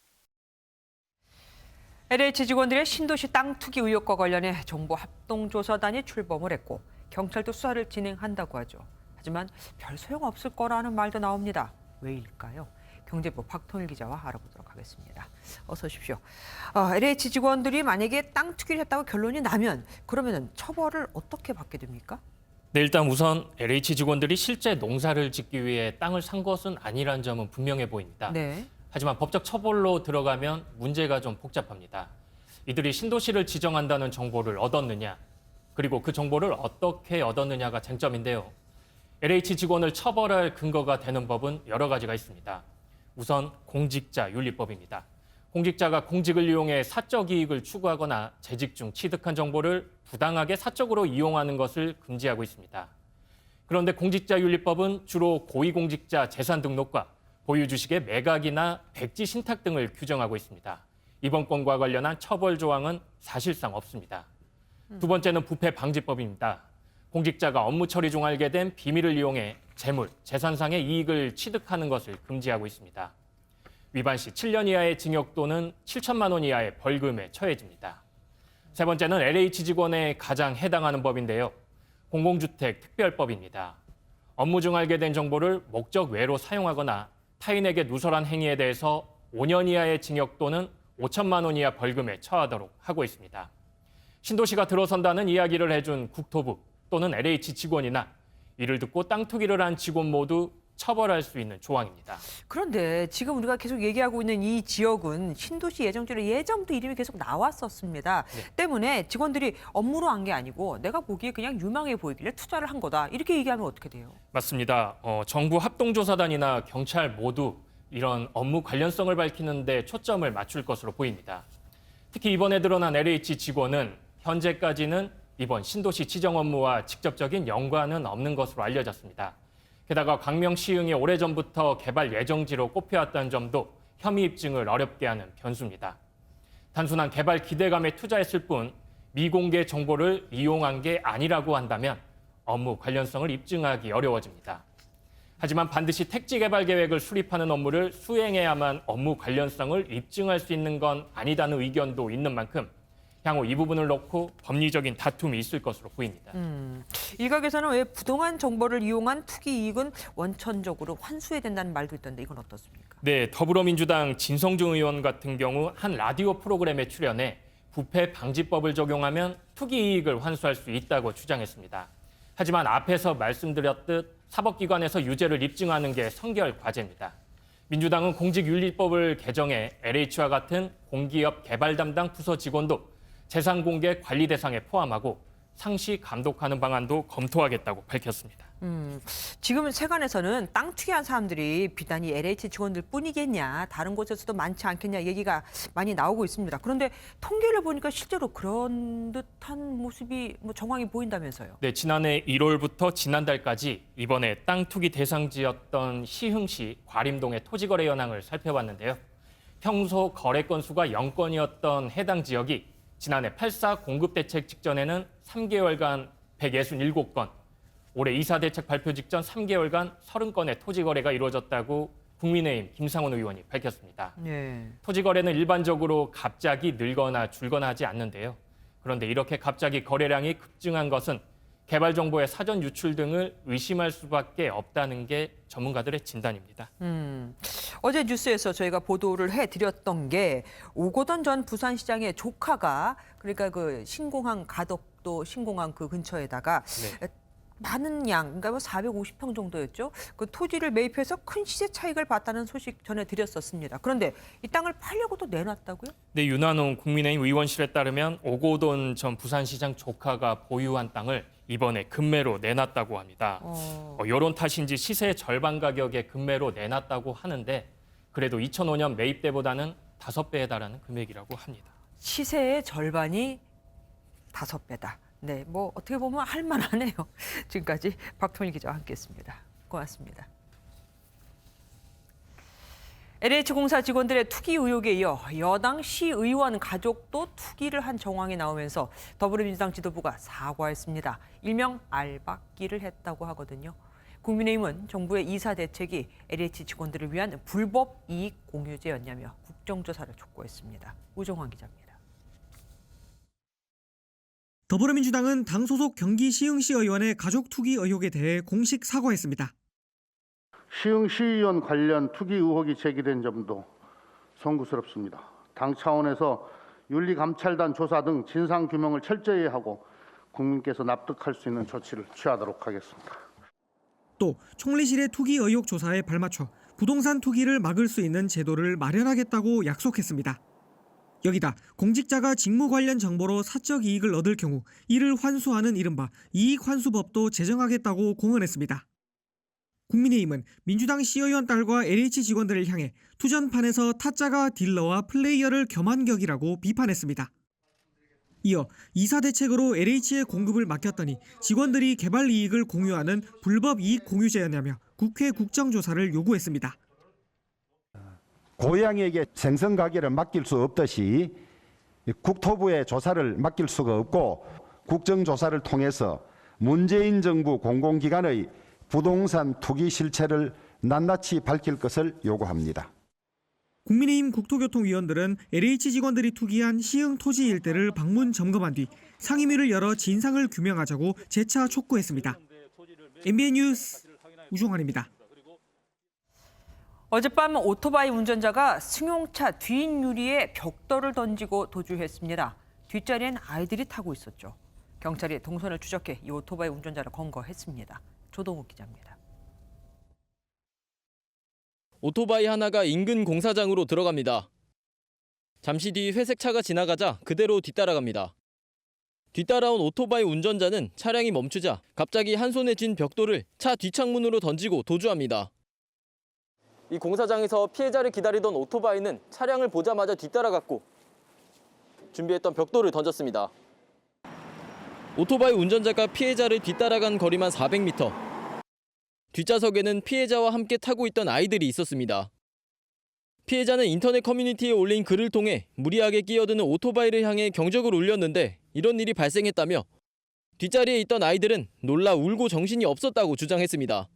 LH 직원들의 신도시 땅 투기 의혹과 관련해 정보 합동조사단이 출범을 했고 경찰도 수사를 진행한다고 하죠. 하지만 별 소용없을 거라는 말도 나옵니다. 왜일까요? 경제부 박통일 기자와 알아보도록 하겠습니다. 어서 오십시오. LH 직원들이 만약에 땅 투기를 했다고 결론이 나면 그러면 처벌을 어떻게 받게 됩니까? 네, 일단 우선 LH 직원들이 실제 농사를 짓기 위해 땅을 산 것은 아니라는 점은 분명해 보입니다. 네. 하지만 법적 처벌로 들어가면 문제가 좀 복잡합니다. 이들이 신도시를 지정한다는 정보를 얻었느냐, 그리고 그 정보를 어떻게 얻었느냐가 쟁점인데요. LH 직원을 처벌할 근거가 되는 법은 여러 가지가 있습니다. 우선 공직자윤리법입니다. 공직자가 공직을 이용해 사적 이익을 추구하거나 재직 중 취득한 정보를 부당하게 사적으로 이용하는 것을 금지하고 있습니다. 그런데 공직자윤리법은 주로 고위공직자 재산 등록과 보유 주식의 매각이나 백지 신탁 등을 규정하고 있습니다. 이번 건과 관련한 처벌 조항은 사실상 없습니다. 두 번째는 부패방지법입니다. 공직자가 업무 처리 중 알게 된 비밀을 이용해 재물, 재산상의 이익을 취득하는 것을 금지하고 있습니다. 위반 시 7년 이하의 징역 또는 7천만 원 이하의 벌금에 처해집니다. 세 번째는 LH 직원에 가장 해당하는 법인데요. 공공주택 특별법입니다. 업무 중 알게 된 정보를 목적 외로 사용하거나 타인에게 누설한 행위에 대해서 5년 이하의 징역 또는 5천만 원 이하 벌금에 처하도록 하고 있습니다. 신도시가 들어선다는 이야기를 해준 국토부 또는 LH 직원이나 이를 듣고 땅 투기를 한 직원 모두 처벌할 수 있는 조항입니다. 그런데 지금 우리가 계속 얘기하고 있는 이 지역은 신도시 예정지로 예전부터 이름이 계속 나왔었습니다. 네. 때문에 직원들이 업무로 한 게 아니고 내가 보기에 그냥 유망해 보이길래 투자를 한 거다. 이렇게 얘기하면 어떻게 돼요? 맞습니다. 정부 합동조사단이나 경찰 모두 이런 업무 관련성을 밝히는 데 초점을 맞출 것으로 보입니다. 특히 이번에 드러난 LH 직원은 현재까지는 이번 신도시 지정 업무와 직접적인 연관은 없는 것으로 알려졌습니다. 게다가 광명 시흥이 오래전부터 개발 예정지로 꼽혀왔다는 점도 혐의 입증을 어렵게 하는 변수입니다. 단순한 개발 기대감에 투자했을 뿐 미공개 정보를 이용한 게 아니라고 한다면 업무 관련성을 입증하기 어려워집니다. 하지만 반드시 택지 개발 계획을 수립하는 업무를 수행해야만 업무 관련성을 입증할 수 있는 건 아니다는 의견도 있는 만큼 향후 이 부분을 놓고 법리적인 다툼이 있을 것으로 보입니다. 일각에서는 왜 부동산 정보를 이용한 투기 이익은 원천적으로 환수해야 된다는 말도 있던데 이건 어떻습니까? 네, 더불어민주당 진성중 의원 같은 경우 한 라디오 프로그램에 출연해 부패 방지법을 적용하면 투기 이익을 환수할 수 있다고 주장했습니다. 하지만 앞에서 말씀드렸듯 사법기관에서 유죄를 입증하는 게 선결 과제입니다. 민주당은 공직윤리법을 개정해 LH와 같은 공기업 개발 담당 부서 직원도 재산 공개 관리 대상에 포함하고 상시 감독하는 방안도 검토하겠다고 밝혔습니다. 지금 세간에서는 땅 투기한 사람들이 비단이 LH 직원들 뿐이겠냐, 다른 곳에서도 많지 않겠냐 얘기가 많이 나오고 있습니다. 그런데 통계를 보니까 실제로 그런 듯한 모습이 정황이 보인다면서요. 네, 지난해 1월부터 지난달까지 이번에 땅 투기 대상지였던 시흥시 과림동의 토지거래 현황을 살펴봤는데요. 평소 거래 건수가 0건이었던 해당 지역이 지난해 8.4 공급대책 직전에는 3개월간 167건, 올해 2.4 대책 발표 직전 3개월간 30건의 토지 거래가 이루어졌다고 국민의힘 김상훈 의원이 밝혔습니다. 네. 토지 거래는 일반적으로 갑자기 늘거나 줄거나 하지 않는데요. 그런데 이렇게 갑자기 거래량이 급증한 것은 개발 정보의 사전 유출 등을 의심할 수밖에 없다는 게 전문가들의 진단입니다. 어제 뉴스에서 저희가 보도를 해드렸던 게 오고돈 전 부산시장의 조카가 그러니까 그 신공항 가덕도 신공항 그 근처에다가 많은 양, 그러니까 450평 정도였죠. 그 토지를 매입해서 큰 시세 차익을 봤다는 소식 전해드렸었습니다. 그런데 이 땅을 팔려고도 내놨다고요? 네, 윤한홍 국민의힘 의원실에 따르면 오고돈 전 부산시장 조카가 보유한 땅을 이번에 금매로 내놨다고 합니다. 여론 탓인지 시세의 절반 가격에 금매로 내놨다고 하는데 그래도 2005년 매입 때보다는 5배에 달하는 금액이라고 합니다. 시세의 절반이 5배다. 네, 뭐 어떻게 보면 할 만하네요. 지금까지 박통일 기자와 함께했습니다. 고맙습니다. LH공사 직원들의 투기 의혹에 이어 여당 시의원 가족도 투기를 한 정황이 나오면서 더불어민주당 지도부가 사과했습니다. 일명 알박기를 했다고 하거든요. 국민의힘은 정부의 2.4 대책이 LH 직원들을 위한 불법 이익 공유제였냐며 국정조사를 촉구했습니다. 우정환 기자입니다. 더불어민주당은 당 소속 경기 시흥시 의원의 가족 투기 의혹에 대해 공식 사과했습니다. 시흥시의원 관련 투기 의혹이 제기된 점도 송구스럽습니다. 당 차원에서 윤리감찰단 조사 등 진상규명을 철저히 하고 국민께서 납득할 수 있는 조치를 취하도록 하겠습니다. 또 총리실의 투기 의혹 조사에 발맞춰 부동산 투기를 막을 수 있는 제도를 마련하겠다고 약속했습니다. 여기다 공직자가 직무 관련 정보로 사적 이익을 얻을 경우 이를 환수하는 이른바 이익환수법도 제정하겠다고 공언했습니다. 국민의힘은 민주당 시의원 딸과 LH 직원들을 향해 투전판에서 타짜가 딜러와 플레이어를 겸한 격이라고 비판했습니다. 이어 2.4 대책으로 LH의 공급을 맡겼더니 직원들이 개발 이익을 공유하는 불법 이익 공유제였냐며 국회 국정조사를 요구했습니다. 고양이에게 생선 가게를 맡길 수 없듯이 국토부의 조사를 맡길 수가 없고 국정조사를 통해서 문재인 정부 공공기관의 부동산 투기 실체를 낱낱이 밝힐 것을 요구합니다. 국민의힘 국토교통위원들은 LH 직원들이 투기한 시흥 토지 일대를 방문 점검한 뒤 상임위를 열어 진상을 규명하자고 재차 촉구했습니다. MBN 뉴스 우종환입니다. 어젯밤 오토바이 운전자가 승용차 뒷유리에 벽돌을 던지고 도주했습니다. 뒷자리엔 아이들이 타고 있었죠. 경찰이 동선을 추적해 이 오토바이 운전자를 검거했습니다. 조동욱 기자입니다. 오토바이 하나가 인근 공사장으로 들어갑니다. 잠시 뒤 회색차가 지나가자 그대로 뒤따라갑니다. 뒤따라온 오토바이 운전자는 차량이 멈추자 갑자기 한 손에 쥔 벽돌을 차 뒷창문으로 던지고 도주합니다. 이 공사장에서 피해자를 기다리던 오토바이는 차량을 보자마자 뒤따라갔고 준비했던 벽돌을 던졌습니다. 오토바이 운전자가 피해자를 뒤따라간 거리만 400m. 뒷좌석에는 피해자와 함께 타고 있던 아이들이 있었습니다. 피해자는 인터넷 커뮤니티에 올린 글을 통해 무리하게 끼어드는 오토바이를 향해 경적을 울렸는데 이런 일이 발생했다며 뒷자리에 있던 아이들은 놀라 울고 정신이 없었다고 주장했습니다.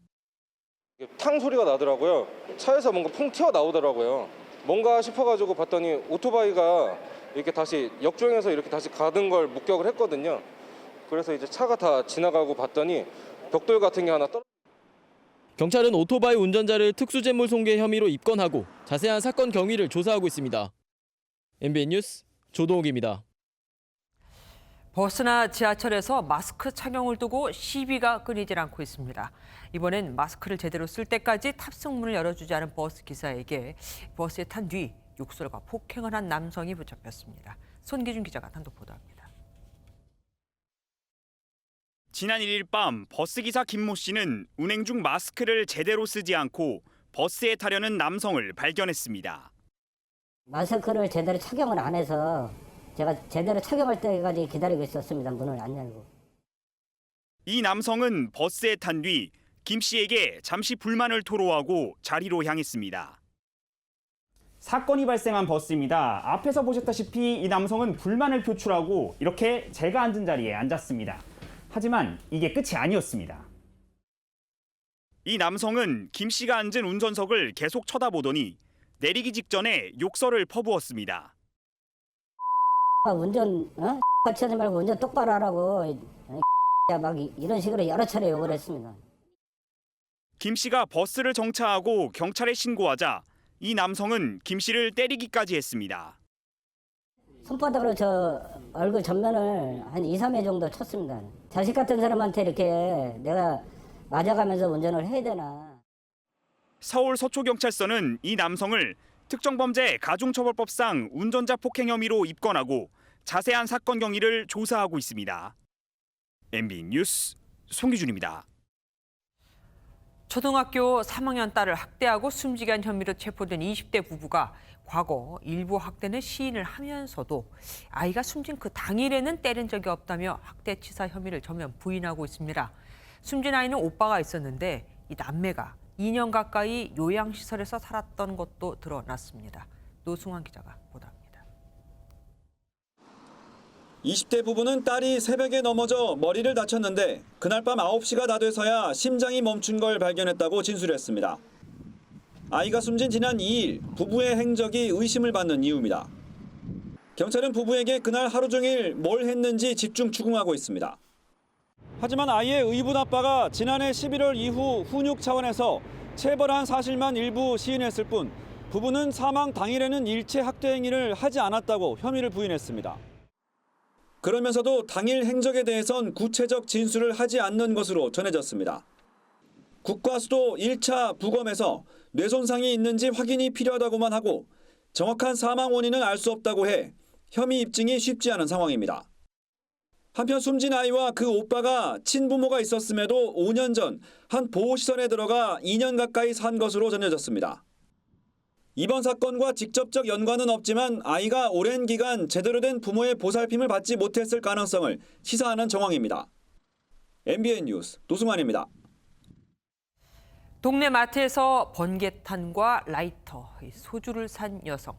탕 소리가 나더라고요. 차에서 뭔가 풍 튀어나오더라고요. 뭔가 싶어가지고 봤더니 오토바이가 이렇게 다시 역주행해서 이렇게 다시 가는 걸 목격을 했거든요. 그래서 이제 차가 다 지나가고 봤더니 벽돌 같은 게 하나 경찰은 오토바이 운전자를 특수재물 손괴 혐의로 입건하고 자세한 사건 경위를 조사하고 있습니다. MBN 뉴스 조동욱입니다. 버스나 지하철에서 마스크 착용을 두고 시비가 끊이질 않고 있습니다. 이번엔 마스크를 제대로 쓸 때까지 탑승문을 열어주지 않은 버스 기사에게 버스에 탄 뒤 욕설과 폭행을 한 남성이 붙잡혔습니다. 손기준 기자가 단독 보도합니다. 지난 1일 밤 버스기사 김모 씨는 운행 중 마스크를 제대로 쓰지 않고 버스에 타려는 남성을 발견했습니다. 마스크를 제대로 착용을 안 해서 제가 제대로 착용할 때까지 기다리고 있었습니다. 문을 안 열고. 이 남성은 버스에 탄 뒤 김 씨에게 잠시 불만을 토로하고 자리로 향했습니다. 사건이 발생한 버스입니다. 앞에서 보셨다시피 이 남성은 불만을 표출하고 이렇게 제가 앉은 자리에 앉았습니다. 하지만 이게 끝이 아니었습니다. 이 남성은 김 씨가 앉은 운전석을 계속 쳐다보더니 내리기 직전에 욕설을 퍼부었습니다. 운전 같이 하지 말고 운전 똑바로 하라고 막 이런 식으로 여러 차례 욕을 했습니다. 김 씨가 버스를 정차하고 경찰에 신고하자 이 남성은 김 씨를 때리기까지 했습니다. 손바닥으로 저 얼굴 전면을 한 2, 3회 정도 쳤습니다. 자식 같은 사람한테 이렇게 내가 맞아가면서 운전을 해야 되나. 서울 서초경찰서는 이 남성을 특정범죄 가중처벌법상 운전자 폭행 혐의로 입건하고 자세한 사건 경위를 조사하고 있습니다. MBN 뉴스 송기준입니다. 초등학교 3학년 딸을 학대하고 숨지게 한 혐의로 체포된 20대 부부가 과거 일부 학대는 시인을 하면서도 아이가 숨진 그 당일에는 때린 적이 없다며 학대치사 혐의를 전면 부인하고 있습니다. 숨진 아이는 오빠가 있었는데 이 남매가 2년 가까이 요양시설에서 살았던 것도 드러났습니다. 노승환 기자가 보도합니다. 20대 부부는 딸이 새벽에 넘어져 머리를 다쳤는데 그날 밤 9시가 다 돼서야 심장이 멈춘 걸 발견했다고 진술했습니다. 아이가 숨진 지난 2일 부부의 행적이 의심을 받는 이유입니다. 경찰은 부부에게 그날 하루 종일 뭘 했는지 집중 추궁하고 있습니다. 하지만 아이의 의붓 아빠가 지난해 11월 이후 훈육 차원에서 체벌한 사실만 일부 시인했을 뿐 부부는 사망 당일에는 일체 학대 행위를 하지 않았다고 혐의를 부인했습니다. 그러면서도 당일 행적에 대해선 구체적 진술을 하지 않는 것으로 전해졌습니다. 국과수도 1차 부검에서 뇌손상이 있는지 확인이 필요하다고만 하고 정확한 사망 원인은 알 수 없다고 해 혐의 입증이 쉽지 않은 상황입니다. 한편 숨진 아이와 그 오빠가 친부모가 있었음에도 5년 전 한 보호시설에 들어가 2년 가까이 산 것으로 전해졌습니다. 이번 사건과 직접적 연관은 없지만 아이가 오랜 기간 제대로 된 부모의 보살핌을 받지 못했을 가능성을 시사하는 정황입니다. MBN 뉴스 노승환입니다. 동네 마트에서 번개탄과 라이터, 소주를 산 여성.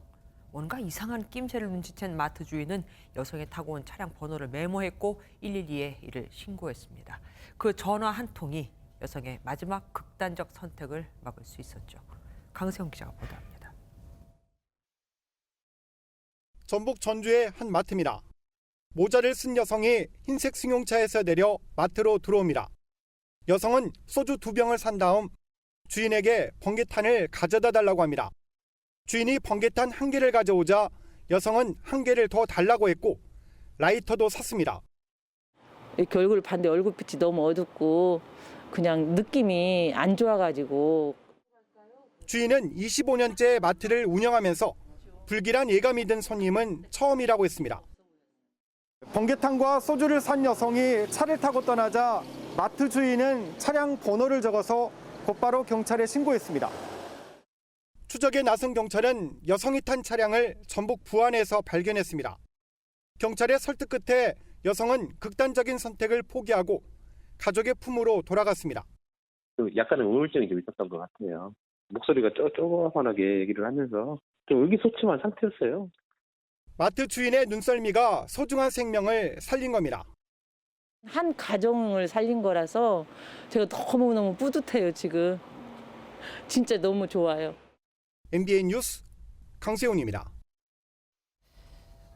뭔가 이상한 낌새를 눈치챈 마트 주인은 여성이 타고 온 차량 번호를 메모했고 112에 이를 신고했습니다. 그 전화 한 통이 여성의 마지막 극단적 선택을 막을 수 있었죠. 강세영 기자가 보도합니다. 전북 전주의 한 마트입니다. 모자를 쓴 여성이 흰색 승용차에서 내려 마트로 들어옵니다. 여성은 소주 2병을 산 다음 주인에게 번개탄을 가져다 달라고 합니다. 주인이 번개탄 1개를 가져오자 여성은 1개를 더 달라고 했고 라이터도 샀습니다. 이렇게 얼굴을 봤는데 얼굴빛이 너무 어둡고 그냥 느낌이 안 좋아가지고. 주인은 25년째 마트를 운영하면서 불길한 예감이 든 손님은 처음이라고 했습니다. 번개탄과 소주를 산 여성이 차를 타고 떠나자 마트 주인은 차량 번호를 적어서 곧바로 경찰에 신고했습니다. 추적에 나선 경찰은 여성이 탄 차량을 전북 부안에서 발견했습니다. 경찰의 설득 끝에 여성은 극단적인 선택을 포기하고 가족의 품으로 돌아갔습니다. 약간의 우울증이 좀 있었던 것 같아요. 목소리가 쪼그만하게 얘기를 하면서 좀 의기소침한 상태였어요. 마트 주인의 눈썰미가 소중한 생명을 살린 겁니다. 한 가정을 살린 거라서 제가 너무너무 뿌듯해요, 지금. 진짜 너무 좋아요. MBN 뉴스 강세훈입니다.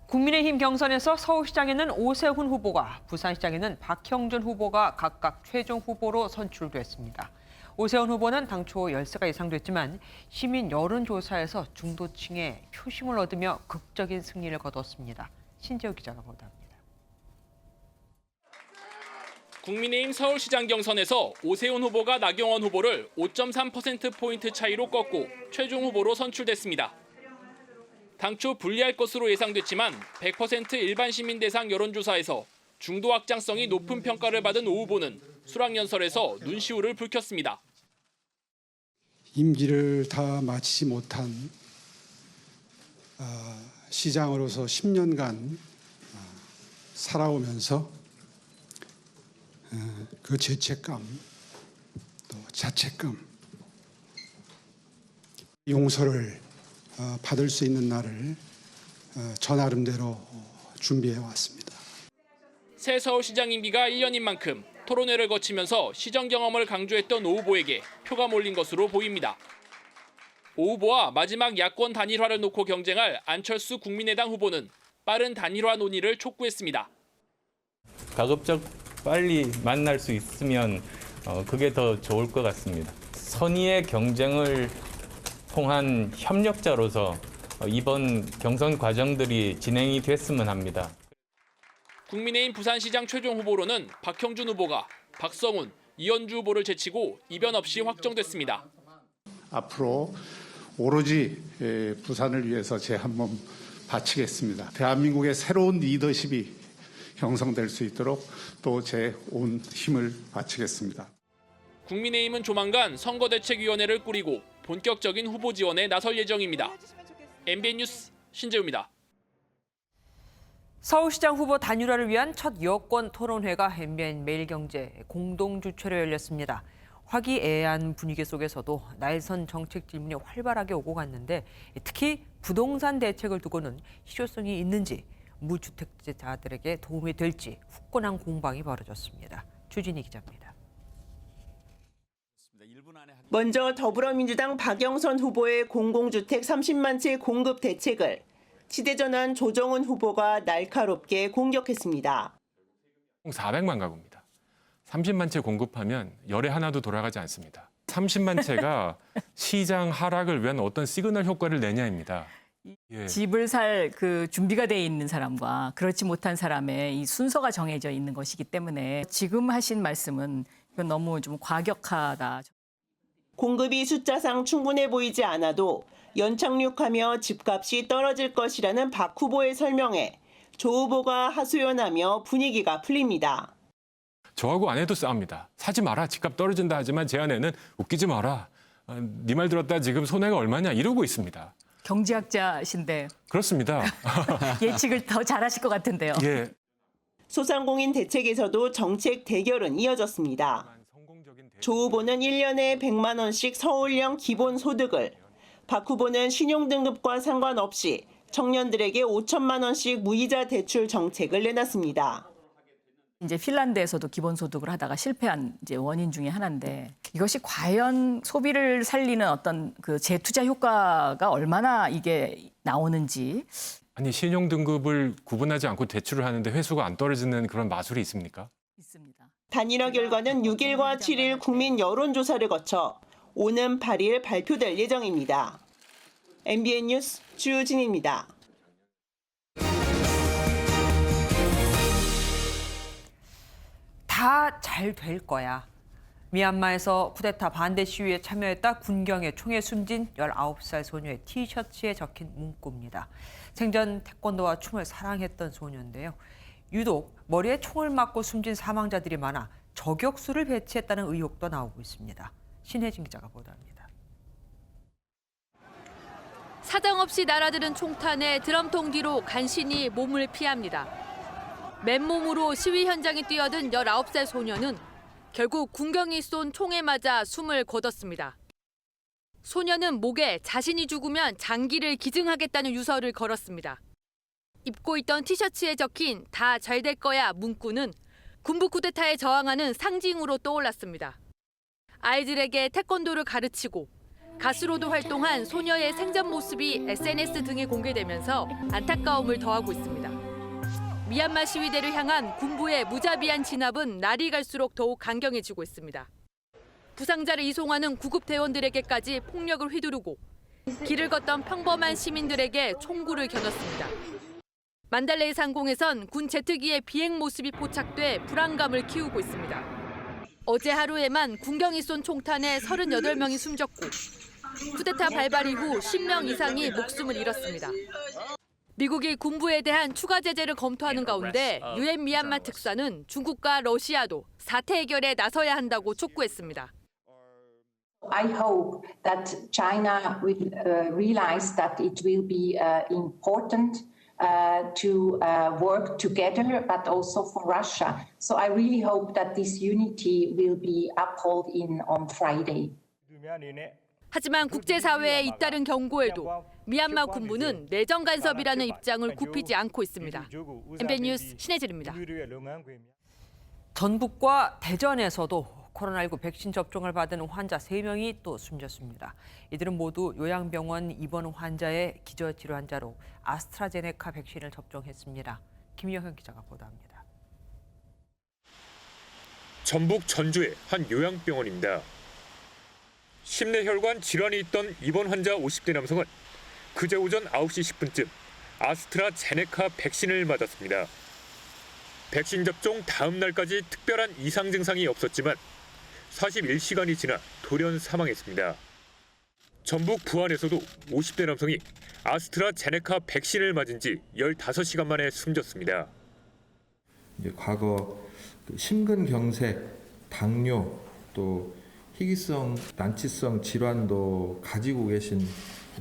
국민의힘 경선에서 서울시장에는 오세훈 후보가, 부산시장에는 박형준 후보가 각각 최종 후보로 선출됐습니다. 오세훈 후보는 당초 열세가 예상됐지만 시민 여론조사에서 중도층의 표심을 얻으며 극적인 승리를 거뒀습니다. 신재우 기자가 보도합니다. 국민의힘 서울시장 경선에서 오세훈 후보가 나경원 후보를 5.3%포인트 차이로 꺾고 최종 후보로 선출됐습니다. 당초 불리할 것으로 예상됐지만 100% 일반 시민 대상 여론조사에서 중도 확장성이 높은 평가를 받은 오 후보는 수락연설에서 눈시울을 붉혔습니다. 임기를 다 마치지 못한 시장으로서 10년간 살아오면서 그 죄책감, 또 자책감, 용서를 받을 수 있는 날을 저 나름대로 준비해 왔습니다. 새 서울시장 임기가 1년인 만큼 토론회를 거치면서 시정 경험을 강조했던 오 후보에게 표가 몰린 것으로 보입니다. 오 후보와 마지막 야권 단일화를 놓고 경쟁할 안철수 국민의당 후보는 빠른 단일화 논의를 촉구했습니다. 가급적 빨리 만날 수 있으면 그게 더 좋을 것 같습니다. 선의의 경쟁을 통한 협력자로서 이번 경선 과정들이 진행이 됐으면 합니다. 국민의힘 부산시장 최종 후보로는 박형준 후보가 박성훈, 이현주 후보를 제치고 이변 없이 확정됐습니다. 앞으로 오로지 부산을 위해서 제 한 몸 바치겠습니다. 대한민국의 새로운 리더십이 형성될 수 있도록 또 제 온 힘을 바치겠습니다. 국민의힘은 조만간 선거대책위원회를 꾸리고 본격적인 후보 지원에 나설 예정입니다. MBN 뉴스 신재우입니다. 서울시장 후보 단일화를 위한 첫 여권 토론회가 MBN 매일경제 공동 주최로 열렸습니다. 화기애애한 분위기 속에서도 날선 정책 질문이 활발하게 오고 갔는데 특히 부동산 대책을 두고는 실효성이 있는지 무주택자들에게 도움이 될지 후끈한 공방이 벌어졌습니다. 주진희 기자입니다. 먼저 더불어민주당 박영선 후보의 공공주택 30만 채 공급 대책을 치대전환 조정훈 후보가 날카롭게 공격했습니다. 400만 가구입니다. 30만 채 공급하면 열에 하나도 돌아가지 않습니다. 30만 채가 시장 하락을 위한 어떤 시그널 효과를 내냐입니다. 예. 집을 살 그 준비가 돼 있는 사람과 그렇지 못한 사람의 이 순서가 정해져 있는 것이기 때문에 지금 하신 말씀은 이건 너무 좀 과격하다. 공급이 숫자상 충분해 보이지 않아도 연착륙하며 집값이 떨어질 것이라는 박 후보의 설명에 조 후보가 하소연하며 분위기가 풀립니다. 저하고 아내도 싸웁니다. 사지 마라. 집값 떨어진다 하지만 제 아내는 웃기지 마라. 네 말 들었다 지금 손해가 얼마냐 이러고 있습니다. 경제학자신데. 그렇습니다. 예측을 더 잘하실 것 같은데요. 예. 소상공인 대책에서도 정책 대결은 이어졌습니다. 조 후보는 1년에 100만 원씩 서울형 기본소득을, 박 후보는 신용등급과 상관없이 청년들에게 5천만 원씩 무이자 대출 정책을 내놨습니다. 이제 핀란드에서도 기본소득을 하다가 실패한 이제 원인 중에 하나인데 이것이 과연 소비를 살리는 어떤 그 재투자 효과가 얼마나 이게 나오는지. 아니 신용 등급을 구분하지 않고 대출을 하는데 회수가 안 떨어지는 그런 마술이 있습니까? 있습니다. 단일화 결과는 6일과 7일 국민 여론조사를 거쳐 오는 8일 발표될 예정입니다. MBN 뉴스 주진입니다. 다 잘 될 거야. 미얀마에서 쿠데타 반대 시위에 참여했다 군경의 총에 숨진 19살 소녀의 티셔츠에 적힌 문구입니다. 생전 태권도와 춤을 사랑했던 소녀인데요. 유독 머리에 총을 맞고 숨진 사망자들이 많아 저격수를 배치했다는 의혹도 나오고 있습니다. 신혜진 기자가 보도합니다. 사정없이 날아드는 총탄에 드럼통 뒤로 간신히 몸을 피합니다. 맨몸으로 시위 현장에 뛰어든 19살 소녀는 결국 군경이 쏜 총에 맞아 숨을 거뒀습니다. 소녀는 목에 자신이 죽으면 장기를 기증하겠다는 유서를 걸었습니다. 입고 있던 티셔츠에 적힌 다 잘 될 거야 문구는 군부 쿠데타에 저항하는 상징으로 떠올랐습니다. 아이들에게 태권도를 가르치고 가수로도 활동한 소녀의 생전 모습이 SNS 등에 공개되면서 안타까움을 더하고 있습니다. 미얀마 시위대를 향한 군부의 무자비한 진압은 날이 갈수록 더욱 강경해지고 있습니다. 부상자를 이송하는 구급 대원들에게까지 폭력을 휘두르고 길을 걷던 평범한 시민들에게 총구를 겨눴습니다. 만달레이 상공에선 군 제트기의 비행 모습이 포착돼 불안감을 키우고 있습니다. 어제 하루에만 군경이 쏜 총탄에 38명이 숨졌고 쿠데타 발발 이후 10명 이상이 목숨을 잃었습니다. 미국이 군부에 대한 추가 제재를 검토하는 가운데 유엔 미얀마 특사는 중국과 러시아도 사태 해결에 나서야 한다고 촉구했습니다. I hope that China will realize that it will be important to work together, but also for Russia. So I really hope that this unity will be upheld on Friday. 하지만 국제사회의 잇따른 경고에도 미얀마 군부는 내정 간섭이라는 입장을 굽히지 않고 있습니다. MBN 뉴스 신혜진입니다. 전북과 대전에서도 코로나19 백신 접종을 받은 환자 3명이 또 숨졌습니다. 이들은 모두 요양병원 입원 환자의 기저질환 환자로 아스트라제네카 백신을 접종했습니다. 김여현 기자가 보도합니다. 전북 전주의 한 요양병원입니다. 심내혈관 질환이 있던 입원 환자 50대 남성은 그제 오전 9시 10분쯤 아스트라제네카 백신을 맞았습니다. 백신 접종 다음 날까지 특별한 이상 증상이 없었지만 41시간이 지나 돌연 사망했습니다. 전북 부안에서도 50대 남성이 아스트라제네카 백신을 맞은 지 15시간 만에 숨졌습니다. 이제 과거 심근경색, 당뇨, 또 희귀성, 난치성 질환도 가지고 계신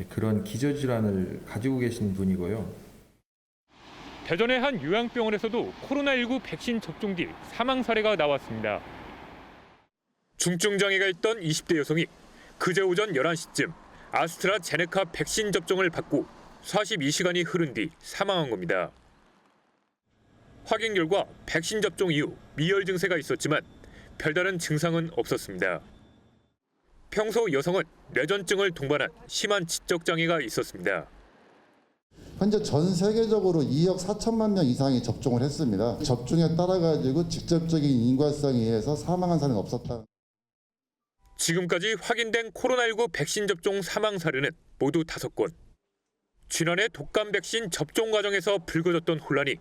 그런 기저질환을 가지고 계신 분이고요. 대전의 한 요양병원에서도 코로나19 백신 접종 뒤 사망 사례가 나왔습니다. 중증 장애가 있던 20대 여성이 그제 오전 11시쯤 아스트라제네카 백신 접종을 받고 42시간이 흐른 뒤 사망한 겁니다. 확인 결과 백신 접종 이후 미열 증세가 있었지만 별다른 증상은 없었습니다. 평소 여성은 뇌전증을 동반한 심한 지적 장애가 있었습니다. 현재 전 세계적으로 2억 4천만 명 이상이 접종을 했습니다. 접종에 따라 가지고 직접적인 인과성에 의해서 사망한 사례는 없었다. 지금까지 확인된 코로나19 백신 접종 사망 사례는 모두 5건. 지난해 독감 백신 접종 과정에서 불거졌던 혼란이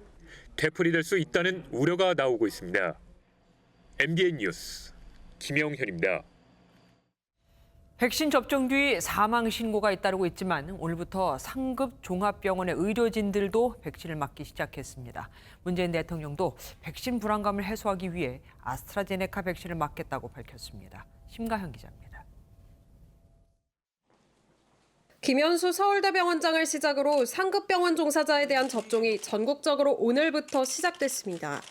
되풀이될 수 있다는 우려가 나오고 있습니다. MBN 뉴스 김영현입니다. 백신 접종 뒤 사망 신고가 잇따르고 있지만 오늘부터 상급 종합병원의 의료진들도 백신을 맞기 시작했습니다. 문재인 대통령도 백신 불안감을 해소하기 위해 아스트라제네카 백신을 맞겠다고 밝혔습니다. 심가현 기자입니다. 김현수 서울대병원장을 시작으로 상급병원 종사자에 대한 접종이 전국적으로 오늘부터 시작됐습니다.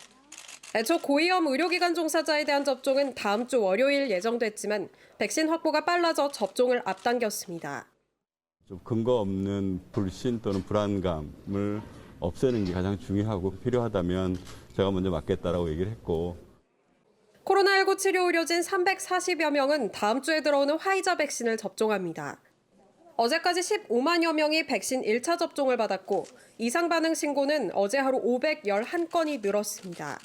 애초 고위험 의료기관 종사자에 대한 접종은 다음 주 월요일 예정됐지만 백신 확보가 빨라져 접종을 앞당겼습니다. 좀 근거 없는 불신 또는 불안감을 없애는 게 가장 중요하고 필요하다면 제가 먼저 맞겠다라고 얘기를 했고. 코로나19 치료 의료진 340여 명은 다음 주에 들어오는 화이자 백신을 접종합니다. 어제까지 15만여 명이 백신 1차 접종을 받았고 이상 반응 신고는 어제 하루 511건이 늘었습니다.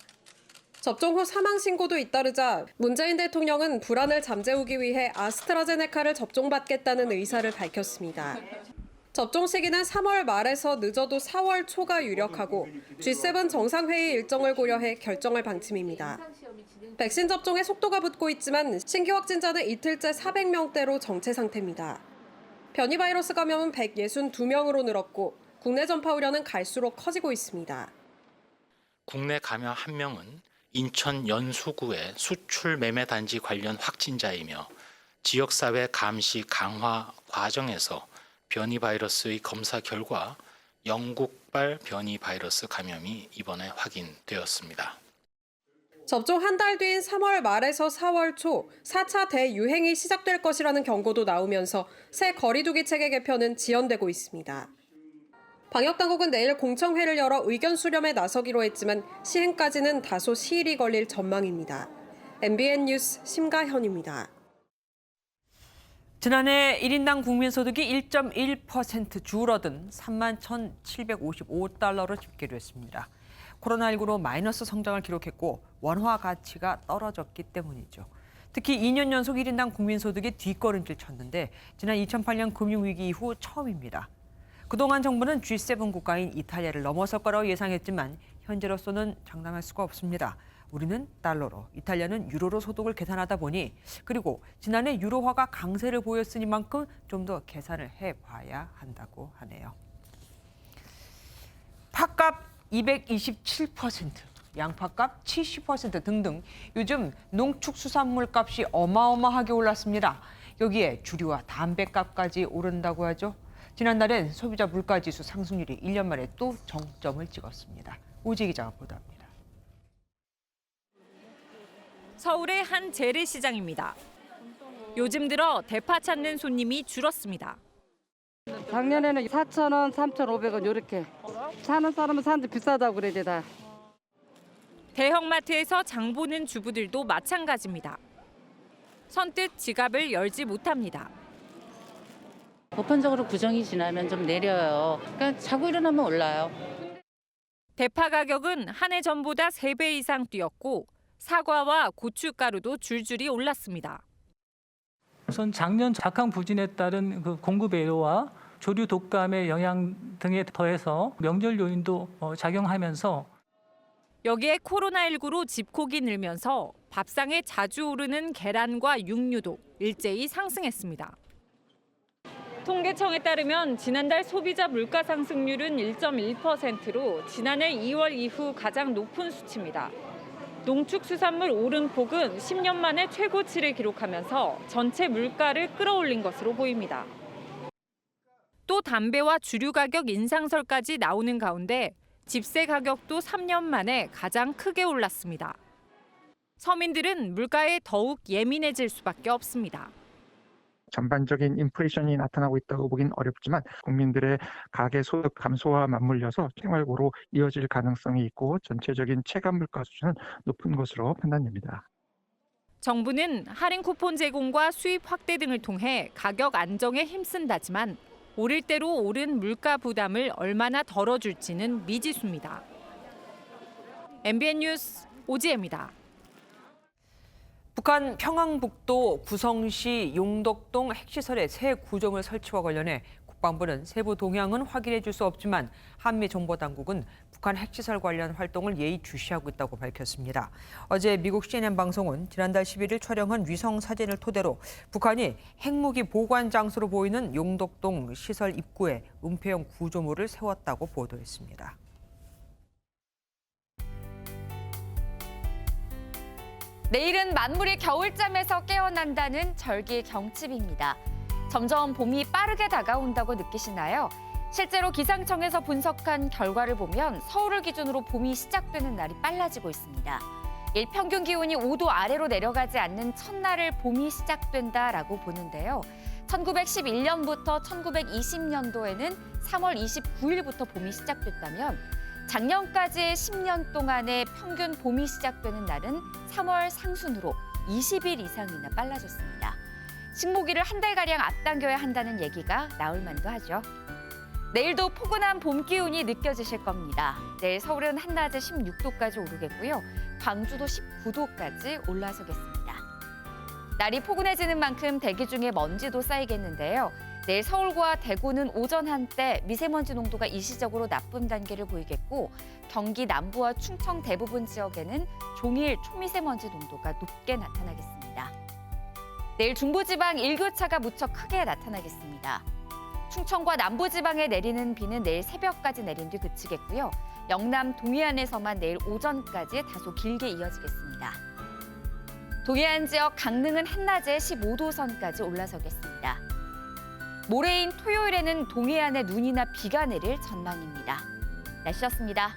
접종 후 사망 신고도 잇따르자 문재인 대통령은 불안을 잠재우기 위해 아스트라제네카를 접종받겠다는 의사를 밝혔습니다. 접종 시기는 3월 말에서 늦어도 4월 초가 유력하고 G7 정상회의 일정을 고려해 결정할 방침입니다. 백신 접종에 속도가 붙고 있지만 신규 확진자는 이틀째 400명대로 정체 상태입니다. 변이 바이러스 감염은 162명으로 늘었고 국내 전파 우려는 갈수록 커지고 있습니다. 국내 감염 1명은 인천 연수구의 수출 매매 단지 관련 확진자이며 지역사회 감시 강화 과정에서 변이 바이러스의 검사 결과 영국발 변이 바이러스 감염이 이번에 확인되었습니다. 접종 한 달 뒤인 3월 말에서 4월 초 4차 대유행이 시작될 것이라는 경고도 나오면서 새 거리두기 체계 개편은 지연되고 있습니다. 방역당국은 내일 공청회를 열어 의견 수렴에 나서기로 했지만 시행까지는 다소 시일이 걸릴 전망입니다. MBN 뉴스 심가현입니다. 지난해 1인당 국민소득이 1.1% 줄어든 31,755달러로 집계됐습니다. 코로나19로 마이너스 성장을 기록했고 원화 가치가 떨어졌기 때문이죠. 특히 2년 연속 1인당 국민소득이 뒷걸음질 쳤는데 지난 2008년 금융위기 이후 처음입니다. 그동안 정부는 G7 국가인 이탈리아를 넘어설 거라고 예상했지만 현재로서는 장담할 수가 없습니다. 우리는 달러로, 이탈리아는 유로로 소득을 계산하다 보니 그리고 지난해 유로화가 강세를 보였으니만큼 좀 더 계산을 해봐야 한다고 하네요. 팥값 227%, 양파값 70% 등등 요즘 농축수산물 값이 어마어마하게 올랐습니다. 여기에 주류와 담배값까지 오른다고 하죠. 지난달엔 소비자 물가지수 상승률이 1년 만에 또 정점을 찍었습니다. 오지 기자가 보도합니다. 서울의 한 재래시장입니다. 요즘 들어 대파 찾는 손님이 줄었습니다. 작년에는 4,000원, 3,500원 이렇게. 사는 사람은 사는데 비싸다고 그래야 다. 대형마트에서 장 보는 주부들도 마찬가지입니다. 선뜻 지갑을 열지 못합니다. 보편적으로 구정이 지나면 좀 내려요. 그러니까 자고 일어나면 올라요. 대파 가격은 한 해 전보다 3배 이상 뛰었고 사과와 고춧가루도 줄줄이 올랐습니다. 우선 작년 작황 부진에 따른 공급 애로와 조류 독감의 영향 등에 더해서 명절 요인도 작용하면서 여기에 코로나19로 집콕이 늘면서 밥상에 자주 오르는 계란과 육류도 일제히 상승했습니다. 통계청에 따르면 지난달 소비자 물가 상승률은 1.1%로 지난해 2월 이후 가장 높은 수치입니다. 농축수산물 오름폭은 10년 만에 최고치를 기록하면서 전체 물가를 끌어올린 것으로 보입니다. 또 담배와 주류 가격 인상설까지 나오는 가운데 집세 가격도 3년 만에 가장 크게 올랐습니다. 서민들은 물가에 더욱 예민해질 수밖에 없습니다. 전반적인 인플레이션이 나타나고 있다고 보긴 어렵지만 국민들의 가계 소득 감소와 맞물려서 생활고로 이어질 가능성이 있고 전체적인 체감 물가 수준은 높은 것으로 판단됩니다. 정부는 할인 쿠폰 제공과 수입 확대 등을 통해 가격 안정에 힘쓴다지만 오를 대로 오른 물가 부담을 얼마나 덜어줄지는 미지수입니다. MBN 뉴스 오지혜입니다. 북한 평안북도 구성시 용덕동 핵시설의 새 구조물 설치와 관련해 국방부는 세부 동향은 확인해 줄 수 없지만 한미정보당국은 북한 핵시설 관련 활동을 예의주시하고 있다고 밝혔습니다. 어제 미국 CNN 방송은 지난달 11일 촬영한 위성 사진을 토대로 북한이 핵무기 보관 장소로 보이는 용덕동 시설 입구에 은폐형 구조물을 세웠다고 보도했습니다. 내일은 만물이 겨울잠에서 깨어난다는 절기 경칩입니다. 점점 봄이 빠르게 다가온다고 느끼시나요? 실제로 기상청에서 분석한 결과를 보면 서울을 기준으로 봄이 시작되는 날이 빨라지고 있습니다. 일평균 기온이 5도 아래로 내려가지 않는 첫날을 봄이 시작된다라고 보는데요. 1911년부터 1920년도에는 3월 29일부터 봄이 시작됐다면 작년까지의 10년 동안의 평균 봄이 시작되는 날은 3월 상순으로 20일 이상이나 빨라졌습니다. 식모기를 한 달가량 앞당겨야 한다는 얘기가 나올 만도 하죠. 내일도 포근한 봄 기운이 느껴지실 겁니다. 내일 서울은 한낮에 16도까지 오르겠고요. 광주도 19도까지 올라서겠습니다. 날이 포근해지는 만큼 대기 중에 먼지도 쌓이겠는데요. 내일 서울과 대구는 오전 한때 미세먼지 농도가 일시적으로 나쁨 단계를 보이겠고 경기 남부와 충청 대부분 지역에는 종일 초미세먼지 농도가 높게 나타나겠습니다. 내일 중부지방 일교차가 무척 크게 나타나겠습니다. 충청과 남부지방에 내리는 비는 내일 새벽까지 내린 뒤 그치겠고요. 영남 동해안에서만 내일 오전까지 다소 길게 이어지겠습니다. 동해안 지역 강릉은 한낮에 15도 선까지 올라서겠습니다. 모레인 토요일에는 동해안에 눈이나 비가 내릴 전망입니다. 날씨였습니다.